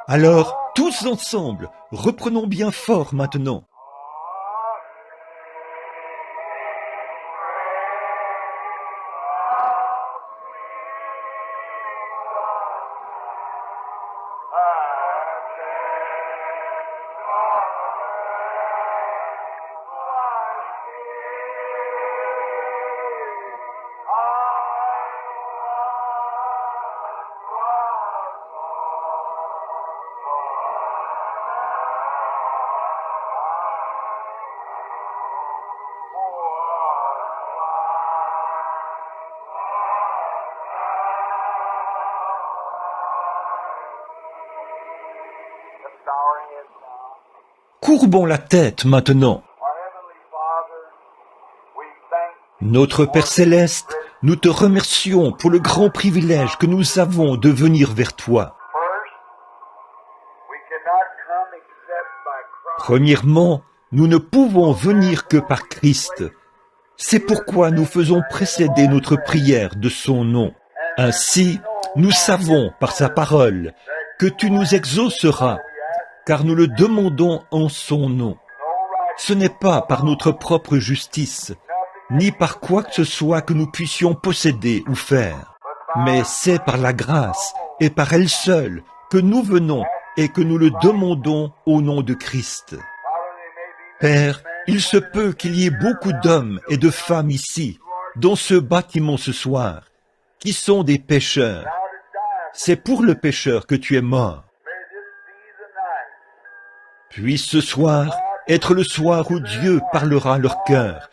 Alors, tous ensemble, reprenons bien fort maintenant. Courbons la tête maintenant. Notre Père Céleste, nous te remercions pour le grand privilège que nous avons de venir vers toi. Premièrement, nous ne pouvons venir que par Christ. C'est pourquoi nous faisons précéder notre prière de son nom. Ainsi, nous savons par sa parole que tu nous exauceras, car nous le demandons en son nom. Ce n'est pas par notre propre justice, ni par quoi que ce soit que nous puissions posséder ou faire, mais c'est par la grâce et par elle seule que nous venons et que nous le demandons au nom de Christ. Père, il se peut qu'il y ait beaucoup d'hommes et de femmes ici, dans ce bâtiment ce soir, qui sont des pécheurs. C'est pour le pécheur que tu es mort. Puisse ce soir être le soir où Dieu parlera à leur cœur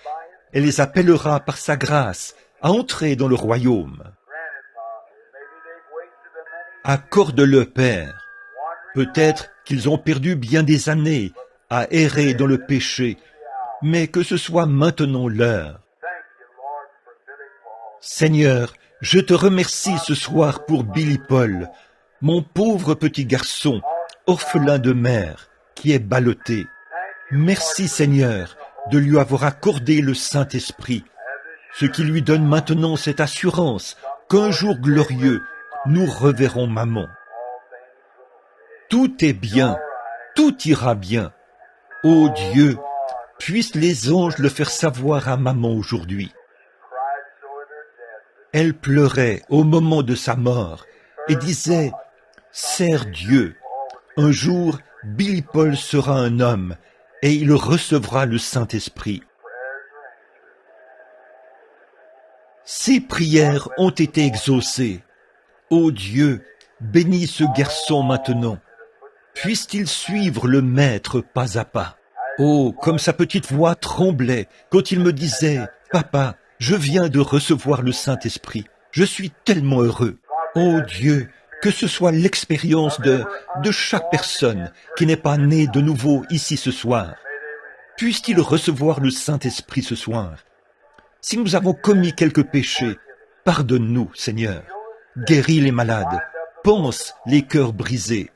et les appellera par sa grâce à entrer dans le royaume. Accorde-le, Père. Peut-être qu'ils ont perdu bien des années à errer dans le péché, mais que ce soit maintenant l'heure. Seigneur, je te remercie ce soir pour Billy Paul, mon pauvre petit garçon, orphelin de mère, qui est ballotté. Merci Seigneur de lui avoir accordé le Saint-Esprit, ce qui lui donne maintenant cette assurance qu'un jour glorieux, nous reverrons maman. Tout est bien, tout ira bien. Ô Dieu, puissent les anges le faire savoir à maman aujourd'hui. Elle pleurait au moment de sa mort et disait « Sers Dieu, un jour Billy Paul sera un homme et il recevra le Saint-Esprit. » Ces prières ont été exaucées. Ô Dieu, bénis ce garçon maintenant. Puisse-t-il suivre le Maître pas à pas. Oh, comme sa petite voix tremblait quand il me disait « Papa, je viens de recevoir le Saint-Esprit. Je suis tellement heureux. » Oh Dieu, que ce soit l'expérience de chaque personne qui n'est pas née de nouveau ici ce soir. Puisse-t-il recevoir le Saint-Esprit ce soir. Si nous avons commis quelques péchés, pardonne-nous, Seigneur. Guéris les malades, pense les cœurs brisés.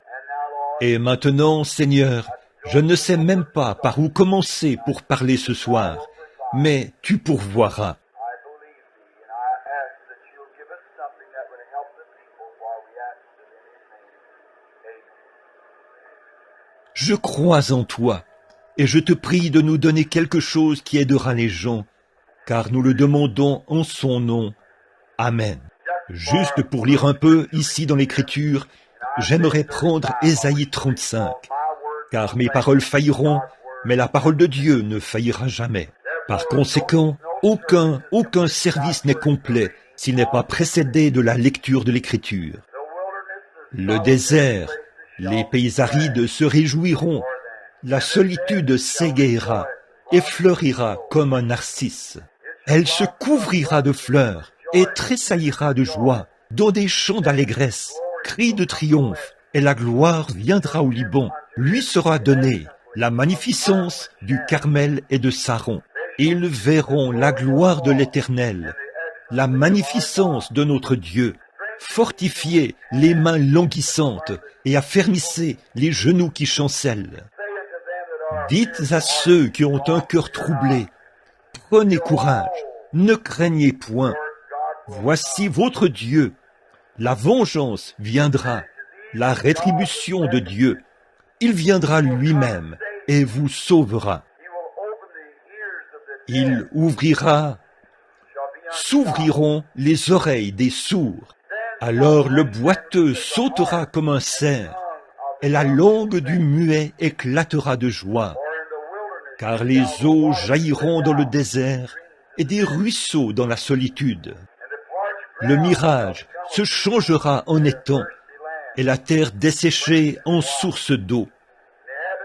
Et maintenant, Seigneur, je ne sais même pas par où commencer pour parler ce soir, mais tu pourvoiras. Je crois en toi, et je te prie de nous donner quelque chose qui aidera les gens, car nous le demandons en son nom. Amen. Juste pour lire un peu ici dans l'Écriture, j'aimerais prendre Ésaïe 35, car mes paroles failliront, mais la parole de Dieu ne faillira jamais. Par conséquent, aucun service n'est complet s'il n'est pas précédé de la lecture de l'Écriture. Le désert, les pays arides se réjouiront, la solitude s'égayera et fleurira comme un narcisse. Elle se couvrira de fleurs et tressaillira de joie, dans des chants d'allégresse, cris de triomphe, et la gloire viendra au Liban. Lui sera donnée la magnificence du Carmel et de Saron. Ils verront la gloire de l'Éternel, la magnificence de notre Dieu. Fortifiez les mains languissantes et affermissez les genoux qui chancellent. Dites à ceux qui ont un cœur troublé, prenez courage, ne craignez point. Voici votre Dieu. La vengeance viendra. la rétribution de Dieu. Il viendra lui-même et vous sauvera. Il s'ouvriront les oreilles des sourds. Alors le boiteux sautera comme un cerf, et la langue du muet éclatera de joie. Car les eaux jailliront dans le désert, et des ruisseaux dans la solitude. Le mirage se changera en étang, et la terre desséchée en source d'eau.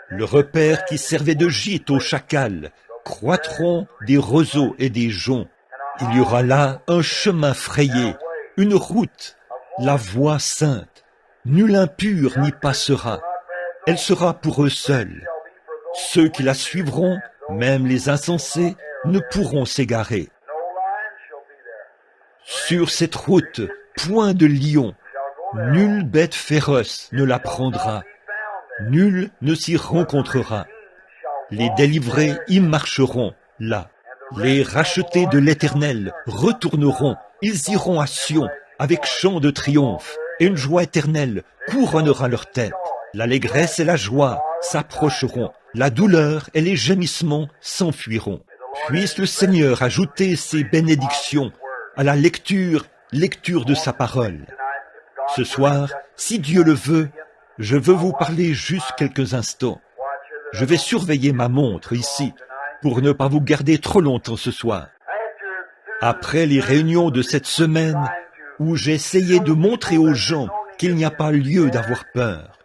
Le repaire qui servait de gîte aux chacals croîtront des roseaux et des joncs. Il y aura là un chemin frayé, une route, la voie sainte. Nul impur n'y passera. Elle sera pour eux seuls. Ceux qui la suivront, même les insensés, ne pourront s'égarer. Sur cette route, point de lion, nulle bête féroce ne la prendra. Nul ne s'y rencontrera. Les délivrés y marcheront, là. Les rachetés de l'Éternel retourneront. Ils iront à Sion avec chant de triomphe, et une joie éternelle couronnera leur tête. L'allégresse et la joie s'approcheront. La douleur et les gémissements s'enfuiront. Puisse le Seigneur ajouter ses bénédictions à la lecture de sa parole. Ce soir, si Dieu le veut, je veux vous parler juste quelques instants. Je vais surveiller ma montre ici pour ne pas vous garder trop longtemps ce soir. Après les réunions de cette semaine où j'ai essayé de montrer aux gens qu'il n'y a pas lieu d'avoir peur,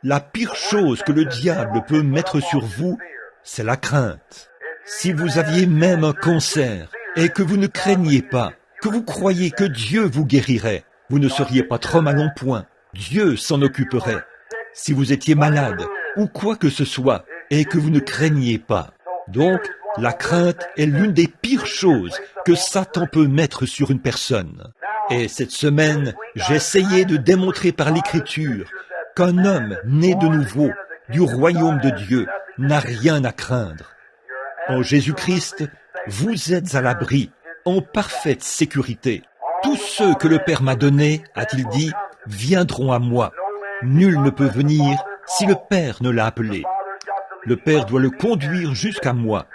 la pire chose que le diable peut mettre sur vous, c'est la crainte. Si vous aviez même un cancer et que vous ne craigniez pas, que vous croyez que Dieu vous guérirait, vous ne seriez pas trop mal en point. Dieu s'en occuperait. Si vous étiez malade ou quoi que ce soit et que vous ne craigniez pas. Donc, la crainte est l'une des pires choses que Satan peut mettre sur une personne. Et cette semaine, j'ai essayé de démontrer par l'Écriture qu'un homme né de nouveau du royaume de Dieu n'a rien à craindre. En Jésus-Christ, vous êtes à l'abri, en parfaite sécurité. Tous ceux que le Père m'a donnés, a-t-il dit, viendront à moi. Nul ne peut venir si le Père ne l'a appelé. Le Père doit le conduire jusqu'à moi,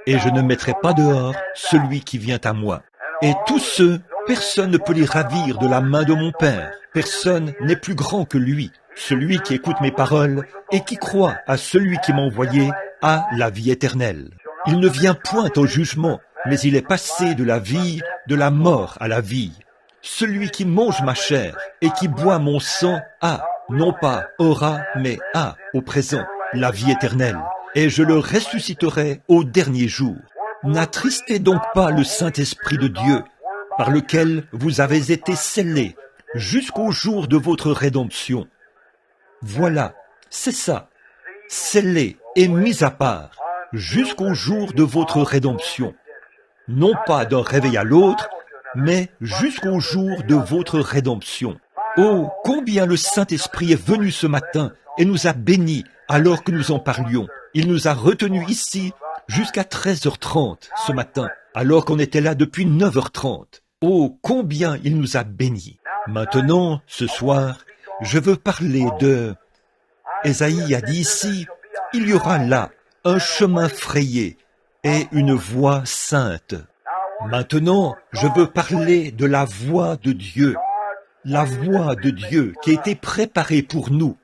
et je ne mettrai pas dehors celui qui vient à moi. Et tous ceux, personne ne peut les ravir de la main de mon Père. Personne n'est plus grand que lui. Celui qui écoute mes paroles et qui croit à celui qui m'a envoyé a la vie éternelle. Il ne vient point au jugement, mais il est passé de la vie, de la mort à la vie. Celui qui mange ma chair et qui boit mon sang a, non pas aura, mais a, au présent, la vie éternelle. Et je le ressusciterai au dernier jour. N'attristez donc pas le Saint-Esprit de Dieu, par lequel vous avez été scellés jusqu'au jour de votre rédemption. Voilà, c'est ça, scellés et mis à part, jusqu'au jour de votre rédemption. Non pas d'un réveil à l'autre, mais jusqu'au jour de votre rédemption. Oh, combien le Saint-Esprit est venu ce matin et nous a bénis alors que nous en parlions. Il nous a retenus ici jusqu'à 13h30 ce matin, alors qu'on était là depuis 9h30. Oh, combien il nous a bénis. Maintenant, ce soir, je veux parler de... Ésaïe a dit ici, il y aura là un chemin frayé et une voie sainte. Maintenant, je veux parler de la voie de Dieu. La voie de Dieu qui a été préparée pour nous.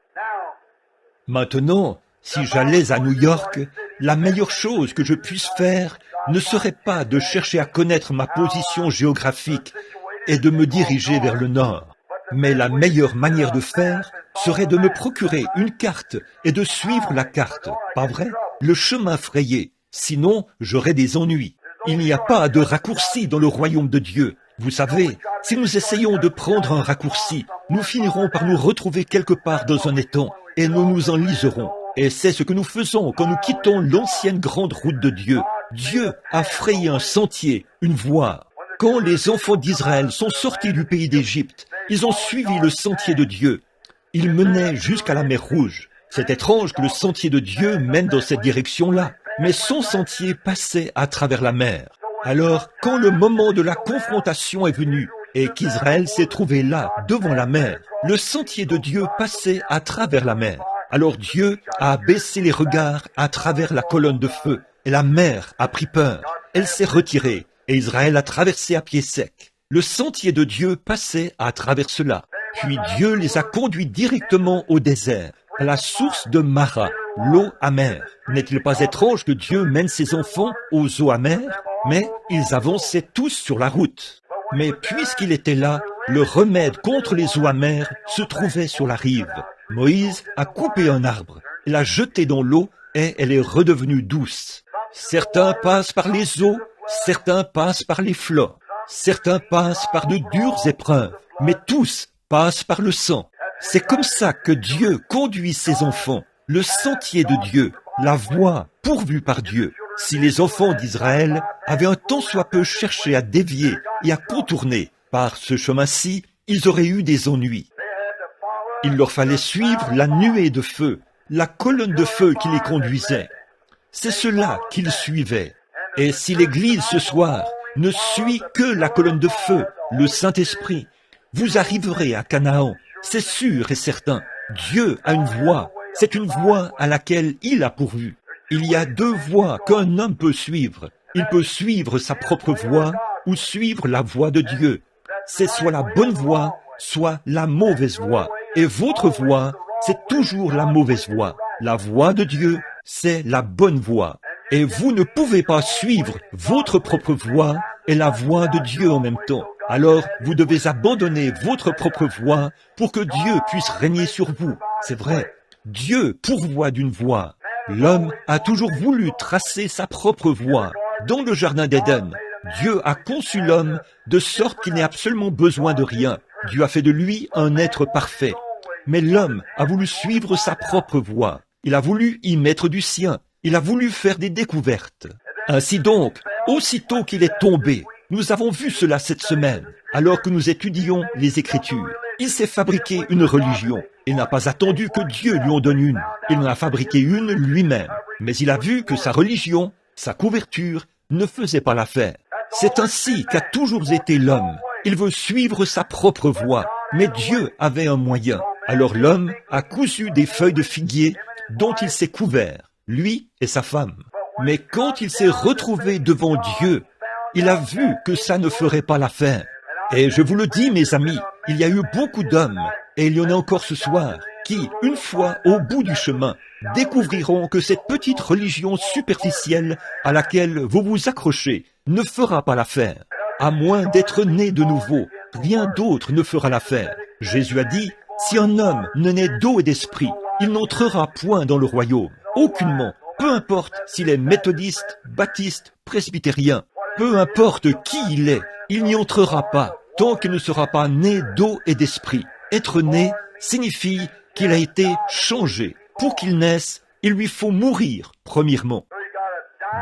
Maintenant, si j'allais à New York, la meilleure chose que je puisse faire ne serait pas de chercher à connaître ma position géographique et de me diriger vers le nord. Mais la meilleure manière de faire serait de me procurer une carte et de suivre la carte, pas vrai? Le chemin frayé, sinon j'aurais des ennuis. Il n'y a pas de raccourci dans le royaume de Dieu. Vous savez, si nous essayons de prendre un raccourci, nous finirons par nous retrouver quelque part dans un étang et nous nous enliserons. Et c'est ce que nous faisons quand nous quittons l'ancienne grande route de Dieu. Dieu a frayé un sentier, une voie. Quand les enfants d'Israël sont sortis du pays d'Égypte, ils ont suivi le sentier de Dieu. Ils menaient jusqu'à la mer Rouge. C'est étrange que le sentier de Dieu mène dans cette direction-là, mais son sentier passait à travers la mer. Alors, quand le moment de la confrontation est venu, et qu'Israël s'est trouvé là, devant la mer. Le sentier de Dieu passait à travers la mer. Alors Dieu a baissé les regards à travers la colonne de feu, et la mer a pris peur. Elle s'est retirée, et Israël a traversé à pied sec. Le sentier de Dieu passait à travers cela. Puis Dieu les a conduits directement au désert, à la source de Mara, l'eau amère. N'est-il pas étrange que Dieu mène ses enfants aux eaux amères? Mais ils avançaient tous sur la route. Mais puisqu'il était là, le remède contre les eaux amères se trouvait sur la rive. Moïse a coupé un arbre, l'a jeté dans l'eau et elle est redevenue douce. Certains passent par les eaux, certains passent par les fleuves, certains passent par de dures épreuves, mais tous passent par le sang. C'est comme ça que Dieu conduit ses enfants, le sentier de Dieu, la voie pourvue par Dieu. Si les enfants d'Israël avaient un tant soit peu cherché à dévier et à contourner par ce chemin-ci, ils auraient eu des ennuis. Il leur fallait suivre la nuée de feu, la colonne de feu qui les conduisait. C'est cela qu'ils suivaient. Et si l'Église ce soir ne suit que la colonne de feu, le Saint-Esprit, vous arriverez à Canaan, c'est sûr et certain. Dieu a une voie, c'est une voie à laquelle il a pourvu. Il y a deux voies qu'un homme peut suivre. Il peut suivre sa propre voie ou suivre la voie de Dieu. C'est soit la bonne voie, soit la mauvaise voie. Et votre voie, c'est toujours la mauvaise voie. La voie de Dieu, c'est la bonne voie. Et vous ne pouvez pas suivre votre propre voie et la voie de Dieu en même temps. Alors, vous devez abandonner votre propre voie pour que Dieu puisse régner sur vous. C'est vrai, Dieu pourvoit d'une voie. L'homme a toujours voulu tracer sa propre voie. Dans le jardin d'Éden, Dieu a conçu l'homme de sorte qu'il n'ait absolument besoin de rien. Dieu a fait de lui un être parfait. Mais l'homme a voulu suivre sa propre voie. Il a voulu y mettre du sien. Il a voulu faire des découvertes. Ainsi donc, aussitôt qu'il est tombé, nous avons vu cela cette semaine, alors que nous étudions les Écritures. Il s'est fabriqué une religion. Il n'a pas attendu que Dieu lui en donne une. Il en a fabriqué une lui-même. Mais il a vu que sa religion, sa couverture, ne faisait pas l'affaire. C'est ainsi qu'a toujours été l'homme. Il veut suivre sa propre voie. Mais Dieu avait un moyen. Alors l'homme a cousu des feuilles de figuier dont il s'est couvert, lui et sa femme. Mais quand il s'est retrouvé devant Dieu, il a vu que ça ne ferait pas l'affaire. Et je vous le dis, mes amis, il y a eu beaucoup d'hommes, et il y en a encore ce soir, qui, une fois au bout du chemin, découvriront que cette petite religion superficielle à laquelle vous vous accrochez ne fera pas l'affaire. À moins d'être né de nouveau, rien d'autre ne fera l'affaire. Jésus a dit, si un homme ne naît d'eau et d'esprit, il n'entrera point dans le royaume. Aucunement, peu importe s'il est méthodiste, baptiste, presbytérien, peu importe qui il n'y entrera pas tant qu'il ne sera pas né d'eau et d'esprit. Être né signifie qu'il a été changé. Pour qu'il naisse, il lui faut mourir, premièrement.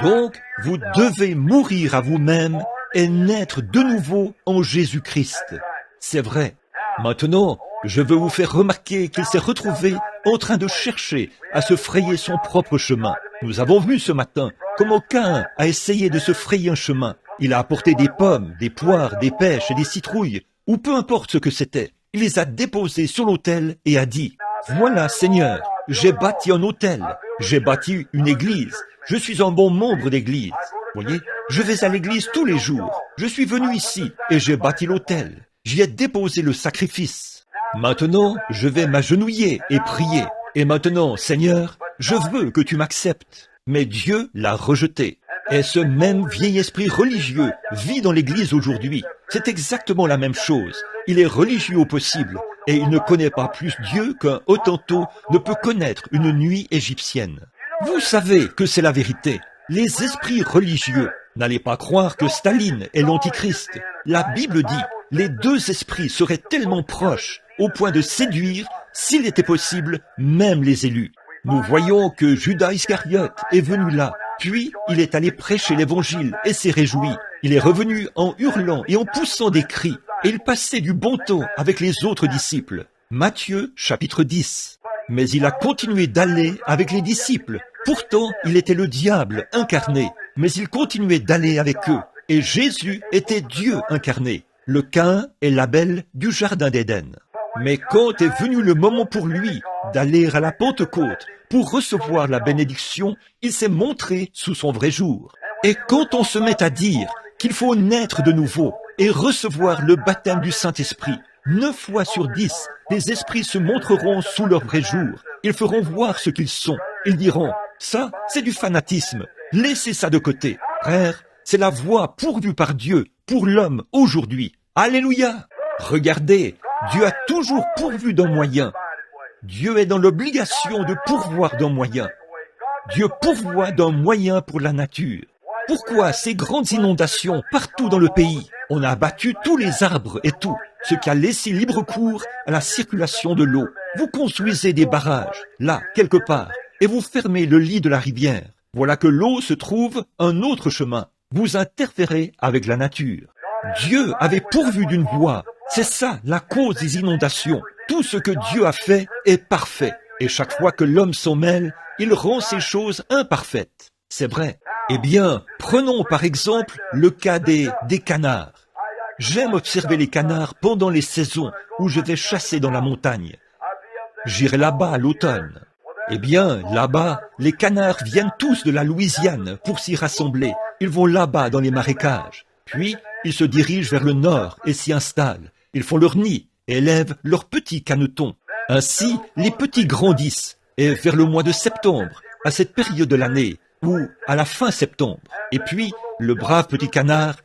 Donc, vous devez mourir à vous-même et naître de nouveau en Jésus-Christ. C'est vrai. Maintenant, je veux vous faire remarquer qu'il s'est retrouvé en train de chercher à se frayer son propre chemin. Nous avons vu ce matin comment Caïn a essayé de se frayer un chemin. Il a apporté des pommes, des poires, des pêches et des citrouilles, ou peu importe ce que c'était. Il les a déposées sur l'autel et a dit, « Voilà, Seigneur, j'ai bâti un autel, j'ai bâti une église, je suis un bon membre d'église. Voyez, je vais à l'église tous les jours, je suis venu ici et j'ai bâti l'autel, j'y ai déposé le sacrifice. Maintenant, je vais m'agenouiller et prier. Et maintenant, Seigneur, je veux que tu m'acceptes. » Mais Dieu l'a rejeté. Et ce même vieil esprit religieux vit dans l'Église aujourd'hui. C'est exactement la même chose. Il est religieux au possible, et il ne connaît pas plus Dieu qu'un Hottentot ne peut connaître une nuit égyptienne. Vous savez que c'est la vérité. Les esprits religieux, n'allez pas croire que Staline est l'Antichrist. La Bible dit, les deux esprits seraient tellement proches, au point de séduire, s'il était possible, même les élus. Nous voyons que Judas Iscariote est venu là, puis il est allé prêcher l'évangile et s'est réjoui. Il est revenu en hurlant et en poussant des cris, et il passait du bon temps avec les autres disciples. Matthieu, chapitre 10. Mais il a continué d'aller avec les disciples. Pourtant, il était le diable incarné, mais il continuait d'aller avec eux. Et Jésus était Dieu incarné. le Caïn et l'Abel du Jardin d'Éden. Mais quand est venu le moment pour lui d'aller à la Pentecôte pour recevoir la bénédiction, il s'est montré sous son vrai jour. Et quand on se met à dire qu'il faut naître de nouveau et recevoir le baptême du Saint-Esprit, 9 fois sur 10, les esprits se montreront sous leur vrai jour. Ils feront voir ce qu'ils sont. Ils diront, ça, c'est du fanatisme. Laissez ça de côté. Frère, c'est la voie pourvue par Dieu pour l'homme aujourd'hui. Alléluia! Regardez, Dieu a toujours pourvu d'un moyen. Dieu est dans l'obligation de pourvoir d'un moyen. Dieu pourvoit d'un moyen pour la nature. Pourquoi ces grandes inondations partout dans le pays? On a abattu tous les arbres et tout, ce qui a laissé libre cours à la circulation de l'eau. Vous construisez des barrages, là, quelque part, et vous fermez le lit de la rivière. Voilà que l'eau se trouve un autre chemin. Vous interférez avec la nature. Dieu avait pourvu d'une voie. C'est ça la cause des inondations. Tout ce que Dieu a fait est parfait. Et chaque fois que l'homme s'en mêle, il rend ces choses imparfaites. C'est vrai. Eh bien, prenons par exemple le cas des canards. J'aime observer les canards pendant les saisons où je vais chasser dans la montagne. J'irai là-bas à l'automne. Eh bien, là-bas, les canards viennent tous de la Louisiane pour s'y rassembler. Ils vont là-bas dans les marécages. Puis, ils se dirigent vers le nord et s'y installent. Ils font leur nid et élèvent leurs petits canetons. Ainsi, les petits grandissent. Et vers le mois de septembre, à cette période de l'année, ou à la fin septembre. Et puis, le brave petit canard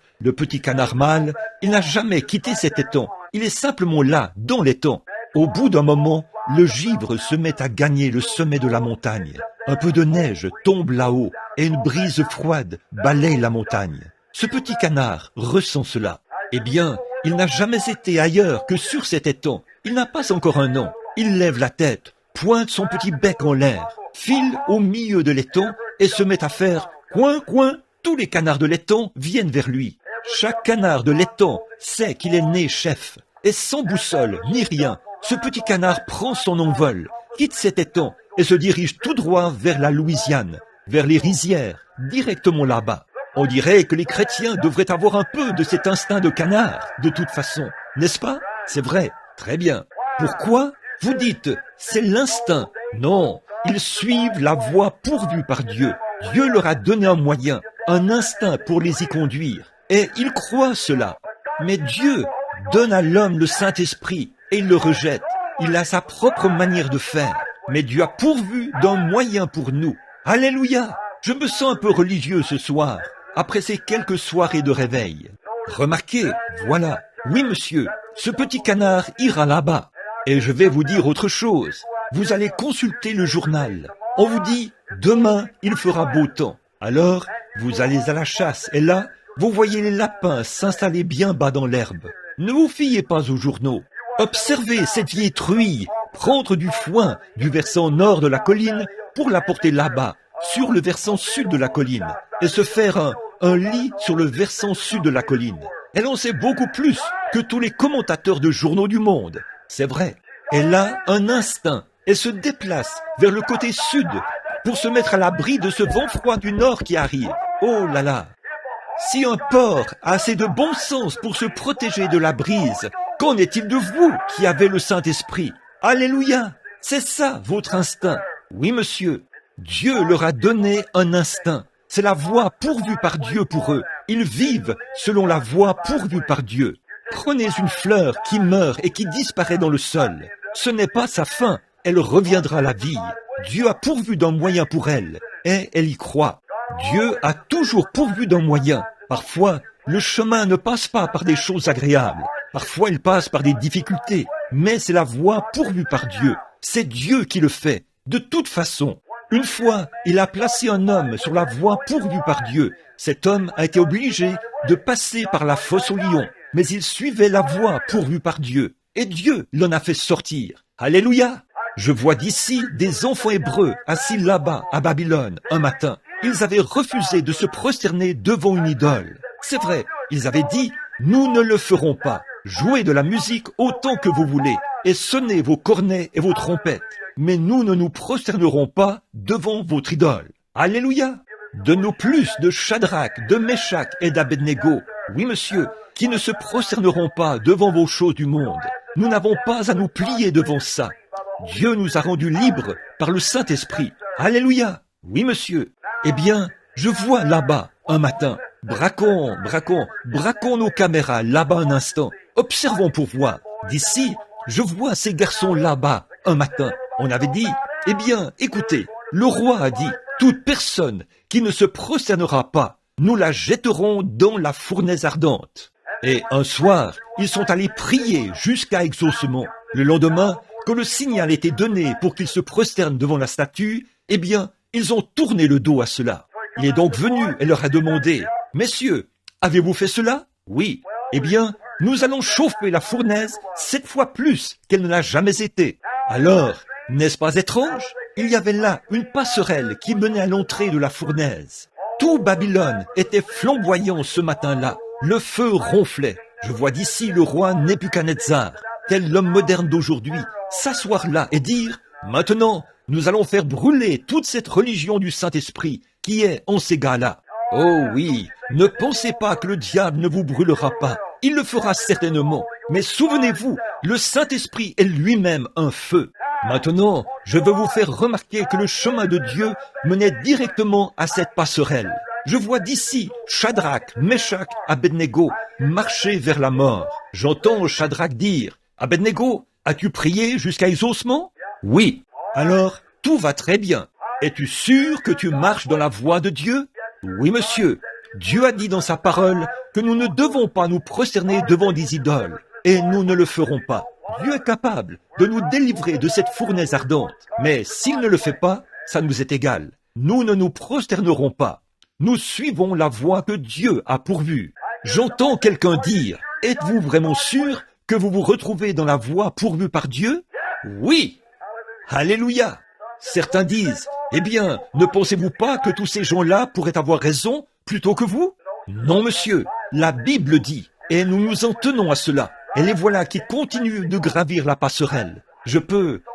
mâle, il n'a jamais quitté cet étang. Il est simplement là, dans l'étang. Au bout d'un moment, le givre se met à gagner le sommet de la montagne. Un peu de neige tombe là-haut et une brise froide balaye la montagne. Ce petit canard ressent cela. Eh bien, il n'a jamais été ailleurs que sur cet étang. Il n'a pas encore un an. Il lève la tête, pointe son petit bec en l'air, file au milieu de l'étang et se met à faire coin, coin. Tous les canards de l'étang viennent vers lui. Chaque canard de l'étang sait qu'il est né chef. Et sans boussole ni rien, ce petit canard prend son envol, quitte cet étang et se dirige tout droit vers la Louisiane, vers les rizières, directement là-bas. On dirait que les chrétiens devraient avoir un peu de cet instinct de canard, de toute façon, n'est-ce pas? C'est vrai, très bien. Pourquoi? Vous dites, c'est l'instinct. Non, ils suivent la voie pourvue par Dieu. Dieu leur a donné un moyen, un instinct pour les y conduire. Et ils croient cela. Mais Dieu donne à l'homme le Saint-Esprit et il le rejette. Il a sa propre manière de faire. Mais Dieu a pourvu d'un moyen pour nous. Alléluia! Je me sens un peu religieux ce soir, après ces quelques soirées de réveil. Remarquez, voilà, oui monsieur, ce petit canard ira là-bas. Et je vais vous dire autre chose. Vous allez consulter le journal. On vous dit, demain, il fera beau temps. Alors, vous allez à la chasse et là, vous voyez les lapins s'installer bien bas dans l'herbe. Ne vous fiez pas aux journaux. Observez cette vieille truie prendre du foin du versant nord de la colline pour l'apporter là-bas, sur le versant sud de la colline, et se faire un lit sur le versant sud de la colline. Elle en sait beaucoup plus que tous les commentateurs de journaux du monde. C'est vrai. Elle a un instinct. Elle se déplace vers le côté sud pour se mettre à l'abri de ce vent froid du nord qui arrive. Oh là là! Si un porc a assez de bon sens pour se protéger de la brise, qu'en est-il de vous qui avez le Saint-Esprit? Alléluia! C'est ça votre instinct. Oui, monsieur. Dieu leur a donné un instinct. C'est la voie pourvue par Dieu pour eux. Ils vivent selon la voie pourvue par Dieu. Prenez une fleur qui meurt et qui disparaît dans le sol. Ce n'est pas sa fin. Elle reviendra à la vie. Dieu a pourvu d'un moyen pour elle, et elle y croit. Dieu a toujours pourvu d'un moyen. Parfois, le chemin ne passe pas par des choses agréables. Parfois, il passe par des difficultés. Mais c'est la voie pourvue par Dieu. C'est Dieu qui le fait. De toute façon, une fois, il a placé un homme sur la voie pourvue par Dieu. Cet homme a été obligé de passer par la fosse au lion. Mais il suivait la voie pourvue par Dieu. Et Dieu l'en a fait sortir. Alléluia! Je vois d'ici des enfants hébreux assis là-bas à Babylone un matin. Ils avaient refusé de se prosterner devant une idole. C'est vrai, ils avaient dit, nous ne le ferons pas. Jouez de la musique autant que vous voulez et sonnez vos cornets et vos trompettes. Mais nous ne nous prosternerons pas devant votre idole. Alléluia! Donne-nous plus de Shadrach, de Meshach et d'Abednego. Oui, monsieur, qui ne se prosterneront pas devant vos choses du monde. Nous n'avons pas à nous plier devant ça. Dieu nous a rendus libres par le Saint-Esprit. Alléluia! Oui, monsieur. Eh bien, je vois là-bas, un matin. Braquons nos caméras là-bas un instant. Observons pour voir. D'ici, je vois ces garçons là-bas, un matin. On avait dit, eh bien, écoutez, le roi a dit, toute personne qui ne se prosternera pas, nous la jetterons dans la fournaise ardente. Et un soir, ils sont allés prier jusqu'à exaucement. Le lendemain, quand le signal était donné pour qu'ils se prosternent devant la statue, eh bien, ils ont tourné le dos à cela. Il est donc venu et leur a demandé, « Messieurs, avez-vous fait cela ?» « Oui. » « Eh bien, nous allons chauffer la fournaise 7 fois plus qu'elle ne l'a jamais été. » Alors, n'est-ce pas étrange? Il y avait là une passerelle qui menait à l'entrée de la fournaise. Tout Babylone était flamboyant ce matin-là. Le feu ronflait. Je vois d'ici le roi Nebuchadnezzar, tel l'homme moderne d'aujourd'hui, s'asseoir là et dire « Maintenant, nous allons faire brûler toute cette religion du Saint-Esprit qui est en ces gars-là. » Oh oui, ne pensez pas que le diable ne vous brûlera pas. Il le fera certainement. Mais souvenez-vous, le Saint-Esprit est lui-même un feu. Maintenant, je veux vous faire remarquer que le chemin de Dieu menait directement à cette passerelle. Je vois d'ici Shadrach, Meshach, Abednego marcher vers la mort. J'entends Shadrach dire, « Abednego, as-tu prié jusqu'à exaucement ?»« Oui. »« Alors, tout va très bien. Es-tu sûr que tu marches dans la voie de Dieu ?»« Oui, monsieur. Dieu a dit dans sa parole que nous ne devons pas nous prosterner devant des idoles, et nous ne le ferons pas. Dieu est capable de nous délivrer de cette fournaise ardente, mais s'il ne le fait pas, ça nous est égal. Nous ne nous prosternerons pas. Nous suivons la voie que Dieu a pourvue. J'entends quelqu'un dire, « Êtes-vous vraiment sûr que vous vous retrouvez dans la voie pourvue par Dieu ?» Oui. Alléluia. Certains disent, « Eh bien, ne pensez-vous pas que tous ces gens-là pourraient avoir raison plutôt que vous ?» Non, monsieur, la Bible dit, et nous nous en tenons à cela. Et les voilà qui continuent de gravir la passerelle.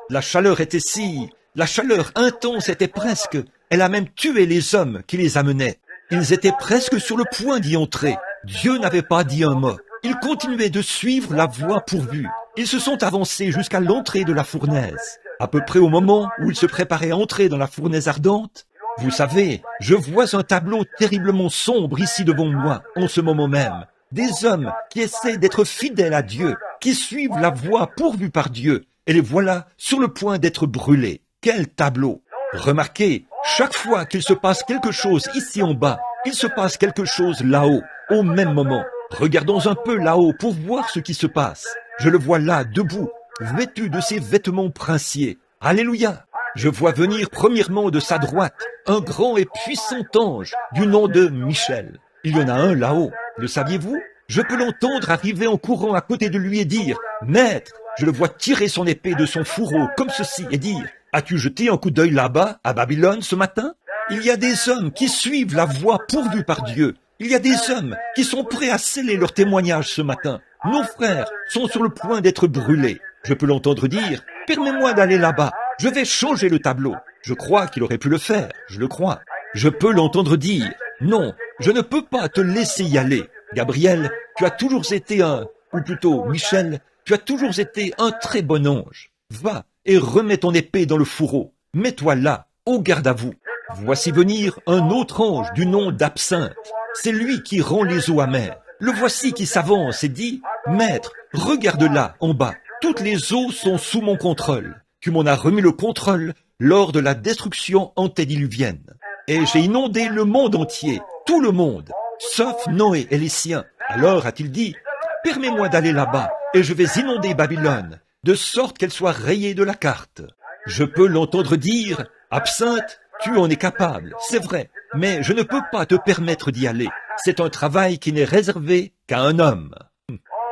La chaleur intense était presque, elle a même tué les hommes qui les amenaient. Ils étaient presque sur le point d'y entrer. Dieu n'avait pas dit un mot. Ils continuaient de suivre la voie pourvue. Ils se sont avancés jusqu'à l'entrée de la fournaise. À peu près au moment où ils se préparaient à entrer dans la fournaise ardente, vous savez, je vois un tableau terriblement sombre ici devant moi, en ce moment même. Des hommes qui essaient d'être fidèles à Dieu, qui suivent la voie pourvue par Dieu, et les voilà sur le point d'être brûlés. Quel tableau! Remarquez, chaque fois qu'il se passe quelque chose ici en bas, il se passe quelque chose là-haut, au même moment. Regardons un peu là-haut pour voir ce qui se passe. Je le vois là, debout, vêtu de ses vêtements princiers. Alléluia! Je vois venir premièrement de sa droite un grand et puissant ange du nom de Michel. Il y en a un là-haut, le saviez-vous? Je peux l'entendre arriver en courant à côté de lui et dire « Maître !» Je le vois tirer son épée de son fourreau comme ceci et dire « As-tu jeté un coup d'œil là-bas, à Babylone, ce matin ?» Il y a des hommes qui suivent la voie pourvue par Dieu. Il y a des hommes qui sont prêts à sceller leur témoignage ce matin. Nos frères sont sur le point d'être brûlés. Je peux l'entendre dire « Permets-moi d'aller là-bas. Je vais changer le tableau. » Je crois qu'il aurait pu le faire. Je le crois. Je peux l'entendre dire « Non, je ne peux pas te laisser y aller. Gabriel, tu as toujours été ou plutôt Michel, tu as toujours été un très bon ange. Va et remets ton épée dans le fourreau. Mets-toi là, au garde à vous. Voici venir un autre ange du nom d'Absinthe. C'est lui qui rend les eaux amères. Le voici qui s'avance et dit « Maître, regarde là, en bas. Toutes les eaux sont sous mon contrôle. Tu m'en as remis le contrôle lors de la destruction antédiluvienne. Et j'ai inondé le monde entier, tout le monde, sauf Noé et les siens. Alors a-t-il dit, permets-moi d'aller là-bas, et je vais inonder Babylone, de sorte qu'elle soit rayée de la carte. Je peux l'entendre dire, Absinthe, tu en es capable, c'est vrai, mais je ne peux pas te permettre d'y aller. C'est un travail qui n'est réservé qu'à un homme.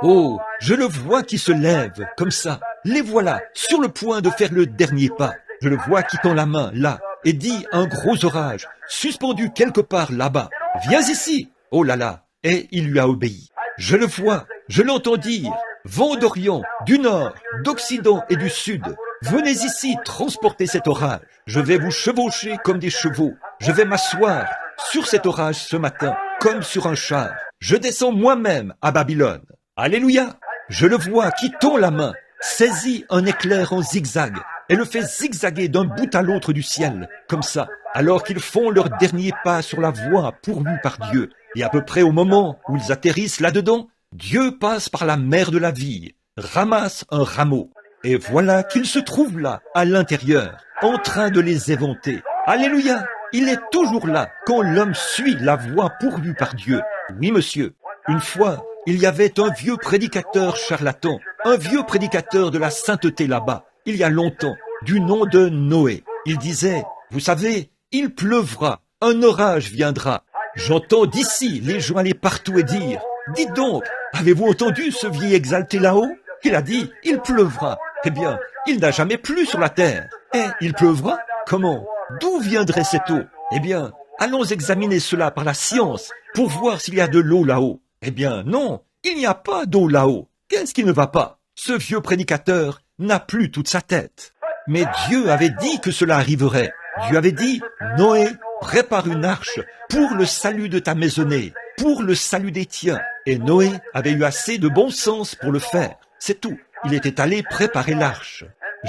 Oh, je le vois qui se lève, comme ça. Les voilà, sur le point de faire le dernier pas. Je le vois qui tend la main, là, et dit un gros orage, suspendu quelque part là-bas. Viens ici! Oh là là! Et il lui a obéi. Je le vois, je l'entends dire, vent d'Orient, du Nord, d'Occident et du Sud. Venez ici transporter cet orage. Je vais vous chevaucher comme des chevaux. Je vais m'asseoir sur cet orage ce matin, comme sur un char. Je descends moi-même à Babylone. Alléluia. Je le vois qui tend la main, saisit un éclair en zigzag et le fait zigzaguer d'un bout à l'autre du ciel, comme ça, alors qu'ils font leur dernier pas sur la voie pourvue par Dieu. Et à peu près au moment où ils atterrissent là-dedans, Dieu passe par la mer de la vie, ramasse un rameau. Et voilà qu'il se trouve là, à l'intérieur, en train de les éventer. Alléluia! Il est toujours là quand l'homme suit la voie pourvue par Dieu. Oui, monsieur. Une fois, il y avait un vieux prédicateur charlatan, un vieux prédicateur de la sainteté là-bas, il y a longtemps, du nom de Noé. Il disait, vous savez, il pleuvra, un orage viendra. J'entends d'ici les gens aller partout et dire, dites donc, avez-vous entendu ce vieil exalté là-haut? Il a dit, il pleuvra. Eh bien, il n'a jamais plu sur la terre. Et il pleuvra? Comment? D'où viendrait cette eau? Eh bien, allons examiner cela par la science pour voir s'il y a de l'eau là-haut. Eh bien, non, il n'y a pas d'eau là-haut. Qu'est-ce qui ne va pas? Ce vieux prédicateur n'a plus toute sa tête. Mais Dieu avait dit que cela arriverait. Dieu avait dit, Noé, prépare une arche pour le salut de ta maisonnée, pour le salut des tiens. Et Noé avait eu assez de bon sens pour le faire. C'est tout. Il était allé préparer l'arche.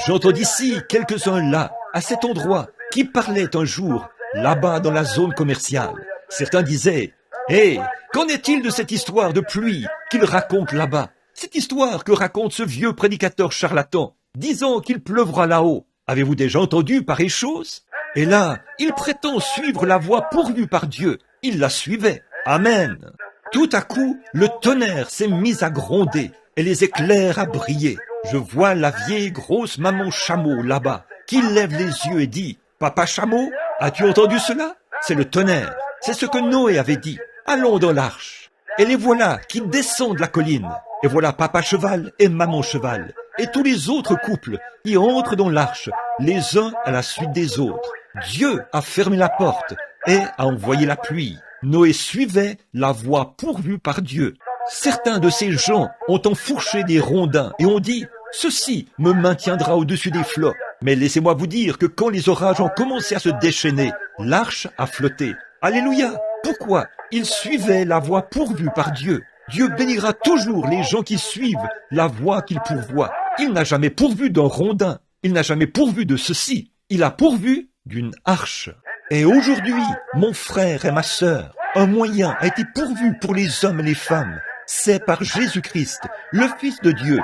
J'entends d'ici quelques-uns là, à cet endroit, qui parlaient un jour, là-bas dans la zone commerciale. Certains disaient, « Hé, qu'en est-il de cette histoire de pluie qu'il raconte là-bas? Cette histoire que raconte ce vieux prédicateur charlatan, disant qu'il pleuvra là-haut. Avez-vous déjà entendu pareille chose? » Et là, il prétend suivre la voie pourvue par Dieu. Il la suivait. Amen. Tout à coup, le tonnerre s'est mis à gronder et les éclairs à briller. Je vois la vieille grosse maman chameau là-bas, qui lève les yeux et dit, « Papa chameau, as-tu entendu cela? C'est le tonnerre. C'est ce que Noé avait dit. Allons dans l'arche. » Et les voilà qui descendent la colline. Et voilà papa cheval et maman cheval. Et tous les autres couples qui entrent dans l'arche, les uns à la suite des autres. Dieu a fermé la porte et a envoyé la pluie. Noé suivait la voie pourvue par Dieu. Certains de ces gens ont enfourché des rondins et ont dit « Ceci me maintiendra au-dessus des flots ». Mais laissez-moi vous dire que quand les orages ont commencé à se déchaîner, l'arche a flotté. Alléluia! Pourquoi? Ils suivaient la voie pourvue par Dieu. Dieu bénira toujours les gens qui suivent la voie qu'il pourvoit. Il n'a jamais pourvu d'un rondin. Il n'a jamais pourvu de ceci. Il a pourvu d'une arche. Et aujourd'hui, mon frère et ma sœur, un moyen a été pourvu pour les hommes et les femmes. C'est par Jésus-Christ, le Fils de Dieu,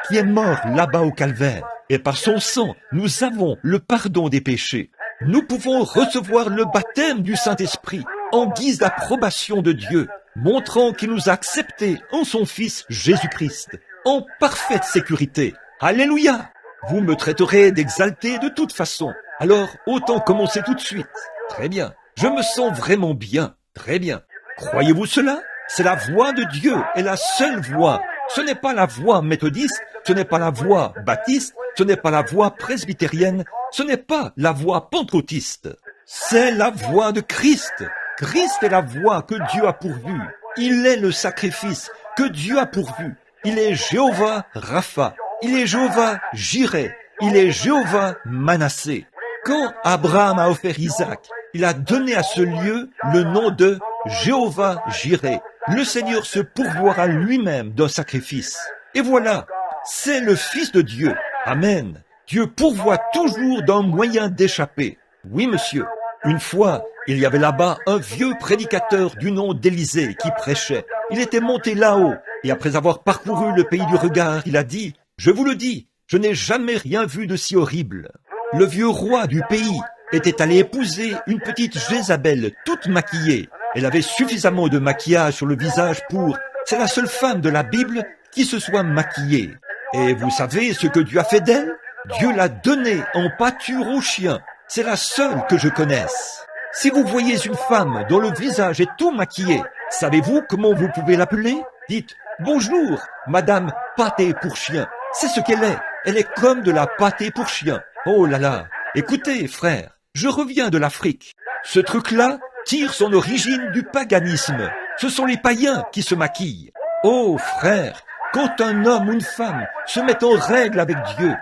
qui est mort là-bas au calvaire. Et par son sang, nous avons le pardon des péchés. Nous pouvons recevoir le baptême du Saint-Esprit en guise d'approbation de Dieu, montrant qu'il nous a acceptés en son Fils Jésus-Christ, en parfaite sécurité. Alléluia! Vous me traiterez d'exalté de toute façon. Alors, autant commencer tout de suite. Très bien. Je me sens vraiment bien. Très bien. Croyez-vous cela? C'est la voix de Dieu et la seule voix. Ce n'est pas la voix méthodiste, ce n'est pas la voix baptiste, ce n'est pas la voix presbytérienne, ce n'est pas la voix pentecôtiste. C'est la voix de Christ. Christ est la voix que Dieu a pourvue. Il est le sacrifice que Dieu a pourvu. Il est Jéhovah Rapha. Il est Jéhovah Jireh. Il est Jéhovah Manassé. Quand Abraham a offert Isaac, il a donné à ce lieu le nom de Jéhovah Jireh. Le Seigneur se pourvoira lui-même d'un sacrifice. Et voilà, c'est le Fils de Dieu. Amen. Dieu pourvoit toujours d'un moyen d'échapper. Oui, monsieur. Une fois, il y avait là-bas un vieux prédicateur du nom d'Élisée qui prêchait. Il était monté là-haut et après avoir parcouru le pays du regard, il a dit « Je vous le dis, je n'ai jamais rien vu de si horrible. » Le vieux roi du pays était allé épouser une petite Jézabel toute maquillée. Elle avait suffisamment de maquillage sur le visage pour... C'est la seule femme de la Bible qui se soit maquillée. Et vous savez ce que Dieu a fait d'elle? Dieu l'a donnée en pâture aux chiens. C'est la seule que je connaisse. Si vous voyez une femme dont le visage est tout maquillé, savez-vous comment vous pouvez l'appeler? Dites « Bonjour, Madame Pâté pour chien ». C'est ce qu'elle est. Elle est comme de la pâté pour chien. Oh là là. Écoutez, frère, je reviens de l'Afrique. Ce truc-là tire son origine du paganisme. Ce sont les païens qui se maquillent. Oh, frère, quand un homme ou une femme se met en règle avec Dieu,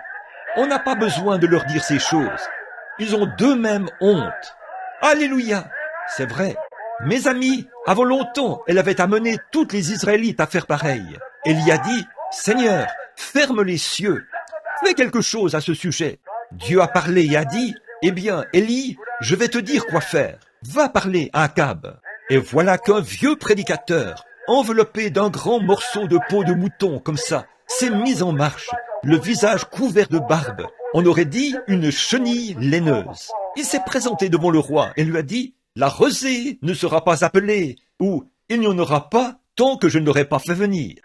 on n'a pas besoin de leur dire ces choses. Ils ont d'eux-mêmes honte. Alléluia! C'est vrai. Mes amis, avant longtemps, elle avait amené toutes les Israélites à faire pareil. Élie a dit, Seigneur, ferme les cieux. Fais quelque chose à ce sujet. Dieu a parlé et a dit, eh bien, Élie, je vais te dire quoi faire. Va parler à Akab. Et voilà qu'un vieux prédicateur, enveloppé d'un grand morceau de peau de mouton comme ça, s'est mis en marche, le visage couvert de barbe. On aurait dit une chenille laineuse. Il s'est présenté devant le roi et lui a dit, la rosée ne sera pas appelée, ou il n'y en aura pas tant que je ne l'aurai pas fait venir.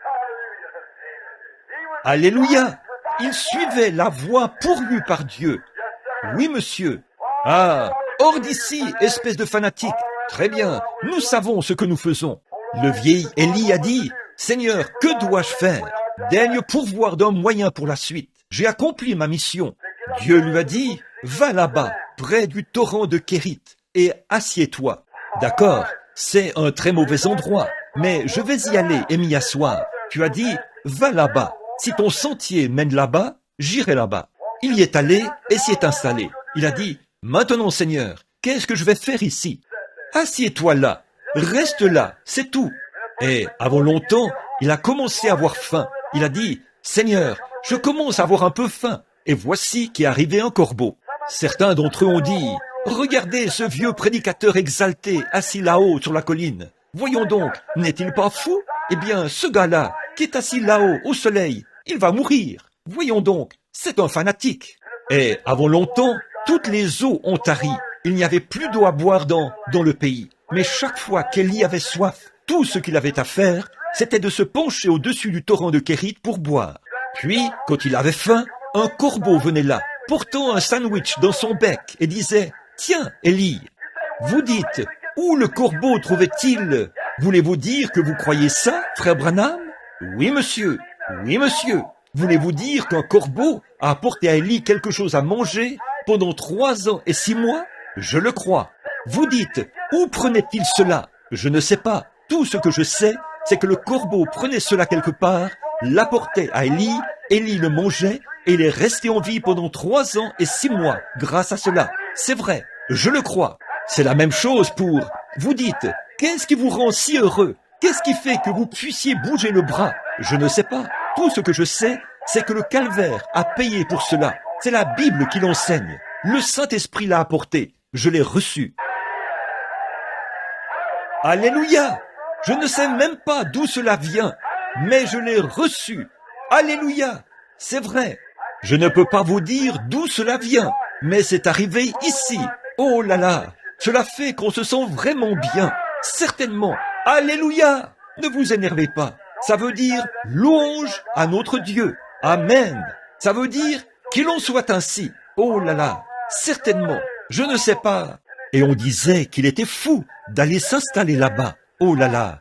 Alléluia! Il suivait la voie pourvue par Dieu. Oui, monsieur. Ah, hors d'ici, espèce de fanatique. Très bien, nous savons ce que nous faisons. Le vieil Élie a dit, Seigneur, que dois-je faire? Daigne pourvoir d'un moyen pour la suite. J'ai accompli ma mission. Dieu lui a dit, va là-bas, près du torrent de Kérit, et assieds-toi. D'accord, c'est un très mauvais endroit, mais je vais y aller et m'y asseoir. Tu as dit, va là-bas. Si ton sentier mène là-bas, j'irai là-bas. Il y est allé et s'y est installé. Il a dit, maintenant Seigneur, qu'est-ce que je vais faire ici? Assieds-toi là, reste là, c'est tout. Et avant longtemps, il a commencé à avoir faim. Il a dit, Seigneur, je commence à avoir un peu faim. Et voici qu'est arrivé un corbeau. Certains d'entre eux ont dit, regardez ce vieux prédicateur exalté assis là-haut sur la colline. Voyons donc, n'est-il pas fou? Eh bien, ce gars-là, qui est assis là-haut au soleil, il va mourir. Voyons donc, c'est un fanatique. Et avant longtemps, toutes les eaux ont tari. Il n'y avait plus d'eau à boire dans le pays. Mais chaque fois qu'Élie avait soif, tout ce qu'il avait à faire, c'était de se pencher au-dessus du torrent de Kérit pour boire. Puis, quand il avait faim, un corbeau venait là, portant un sandwich dans son bec et disait « Tiens, Élie, vous dites, où le corbeau trouvait-il? Voulez-vous dire que vous croyez ça, frère Branham? Oui, monsieur. Oui, monsieur. Voulez-vous dire qu'un corbeau a apporté à Élie quelque chose à manger pendant 3 ans et 6 mois? Je le crois. Vous dites, où prenait-il cela? Je ne sais pas. Tout ce que je sais, c'est que le corbeau prenait cela quelque part, l'apportait à Élie, Élie le mangeait, et il est resté en vie pendant 3 ans et 6 mois grâce à cela. C'est vrai, je le crois. C'est la même chose pour... Vous dites, qu'est-ce qui vous rend si heureux? Qu'est-ce qui fait que vous puissiez bouger le bras? Je ne sais pas. Tout ce que je sais, c'est que le calvaire a payé pour cela. C'est la Bible qui l'enseigne. Le Saint-Esprit l'a apporté. Je l'ai reçu. Alléluia! Je ne sais même pas d'où cela vient, mais je l'ai reçu. Alléluia! C'est vrai. Je ne peux pas vous dire d'où cela vient, mais c'est arrivé ici. Oh là là! Cela fait qu'on se sent vraiment bien. Certainement. Alléluia! Ne vous énervez pas. Ça veut dire louange à notre Dieu. Amen. Ça veut dire qu'il en soit ainsi. Oh là là! Certainement. Je ne sais pas. Et on disait qu'il était fou d'aller s'installer là-bas. Oh là là!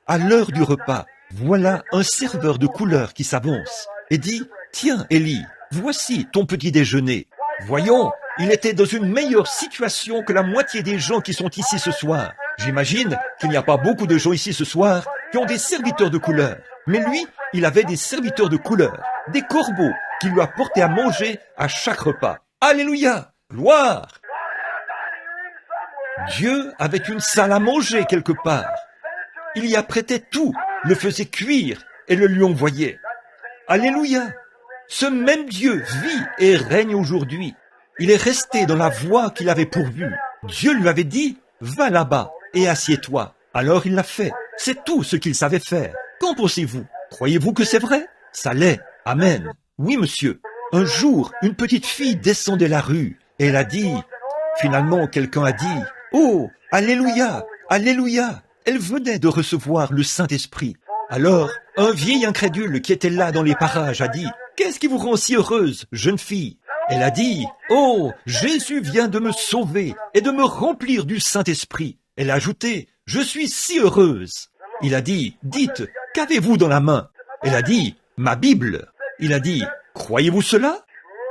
À l'heure du repas, voilà un serveur de couleur qui s'avance et dit, tiens, Élie, voici ton petit déjeuner. Voyons, il était dans une meilleure situation que la moitié des gens qui sont ici ce soir. J'imagine qu'il n'y a pas beaucoup de gens ici ce soir qui ont des serviteurs de couleur. Mais lui, il avait des serviteurs de couleur, des corbeaux qui lui apportaient à manger à chaque repas. Alléluia! Gloire! Dieu avait une salle à manger quelque part. Il y apprêtait tout, le faisait cuire et le lui envoyait. Alléluia! Ce même Dieu vit et règne aujourd'hui. Il est resté dans la voie qu'il avait pourvue. Dieu lui avait dit, va là-bas et assieds-toi. Alors il l'a fait. C'est tout ce qu'il savait faire. Qu'en pensez-vous? Croyez-vous que c'est vrai? Ça l'est. Amen. Oui, monsieur. Un jour, une petite fille descendait la rue et elle a dit, finalement quelqu'un a dit, oh, alléluia, alléluia. Elle venait de recevoir le Saint-Esprit. Alors, un vieil incrédule qui était là dans les parages a dit, qu'est-ce qui vous rend si heureuse, jeune fille? Elle a dit, oh, Jésus vient de me sauver et de me remplir du Saint-Esprit. Elle a ajouté, je suis si heureuse. Il a dit, dites, qu'avez-vous dans la main? Elle a dit, ma Bible. Il a dit, croyez-vous cela?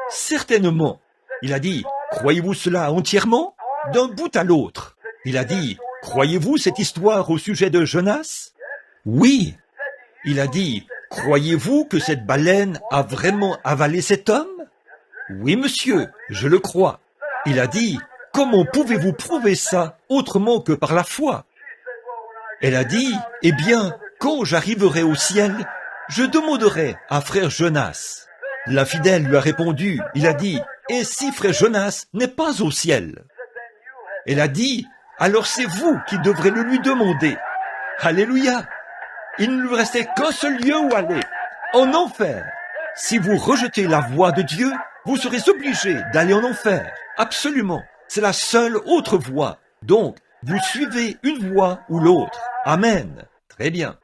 Certainement. Il a dit, croyez-vous cela entièrement? D'un bout à l'autre. Il a dit, croyez-vous cette histoire au sujet de Jonas? Oui. Il a dit, croyez-vous que cette baleine a vraiment avalé cet homme? Oui, monsieur, je le crois. Il a dit, Comment pouvez-vous prouver ça autrement que par la foi? Elle a dit, eh bien, quand j'arriverai au ciel, je demanderai à frère Jonas. L'infidèle lui a répondu, il a dit, et si frère Jonas n'est pas au ciel? Elle a dit, alors c'est vous qui devrez le lui demander. Alléluia! Il ne lui restait qu'un seul lieu où aller, en enfer. Si vous rejetez la voie de Dieu, vous serez obligé d'aller en enfer. Absolument. C'est la seule autre voie. Donc, vous suivez une voie ou l'autre. Amen. Très bien.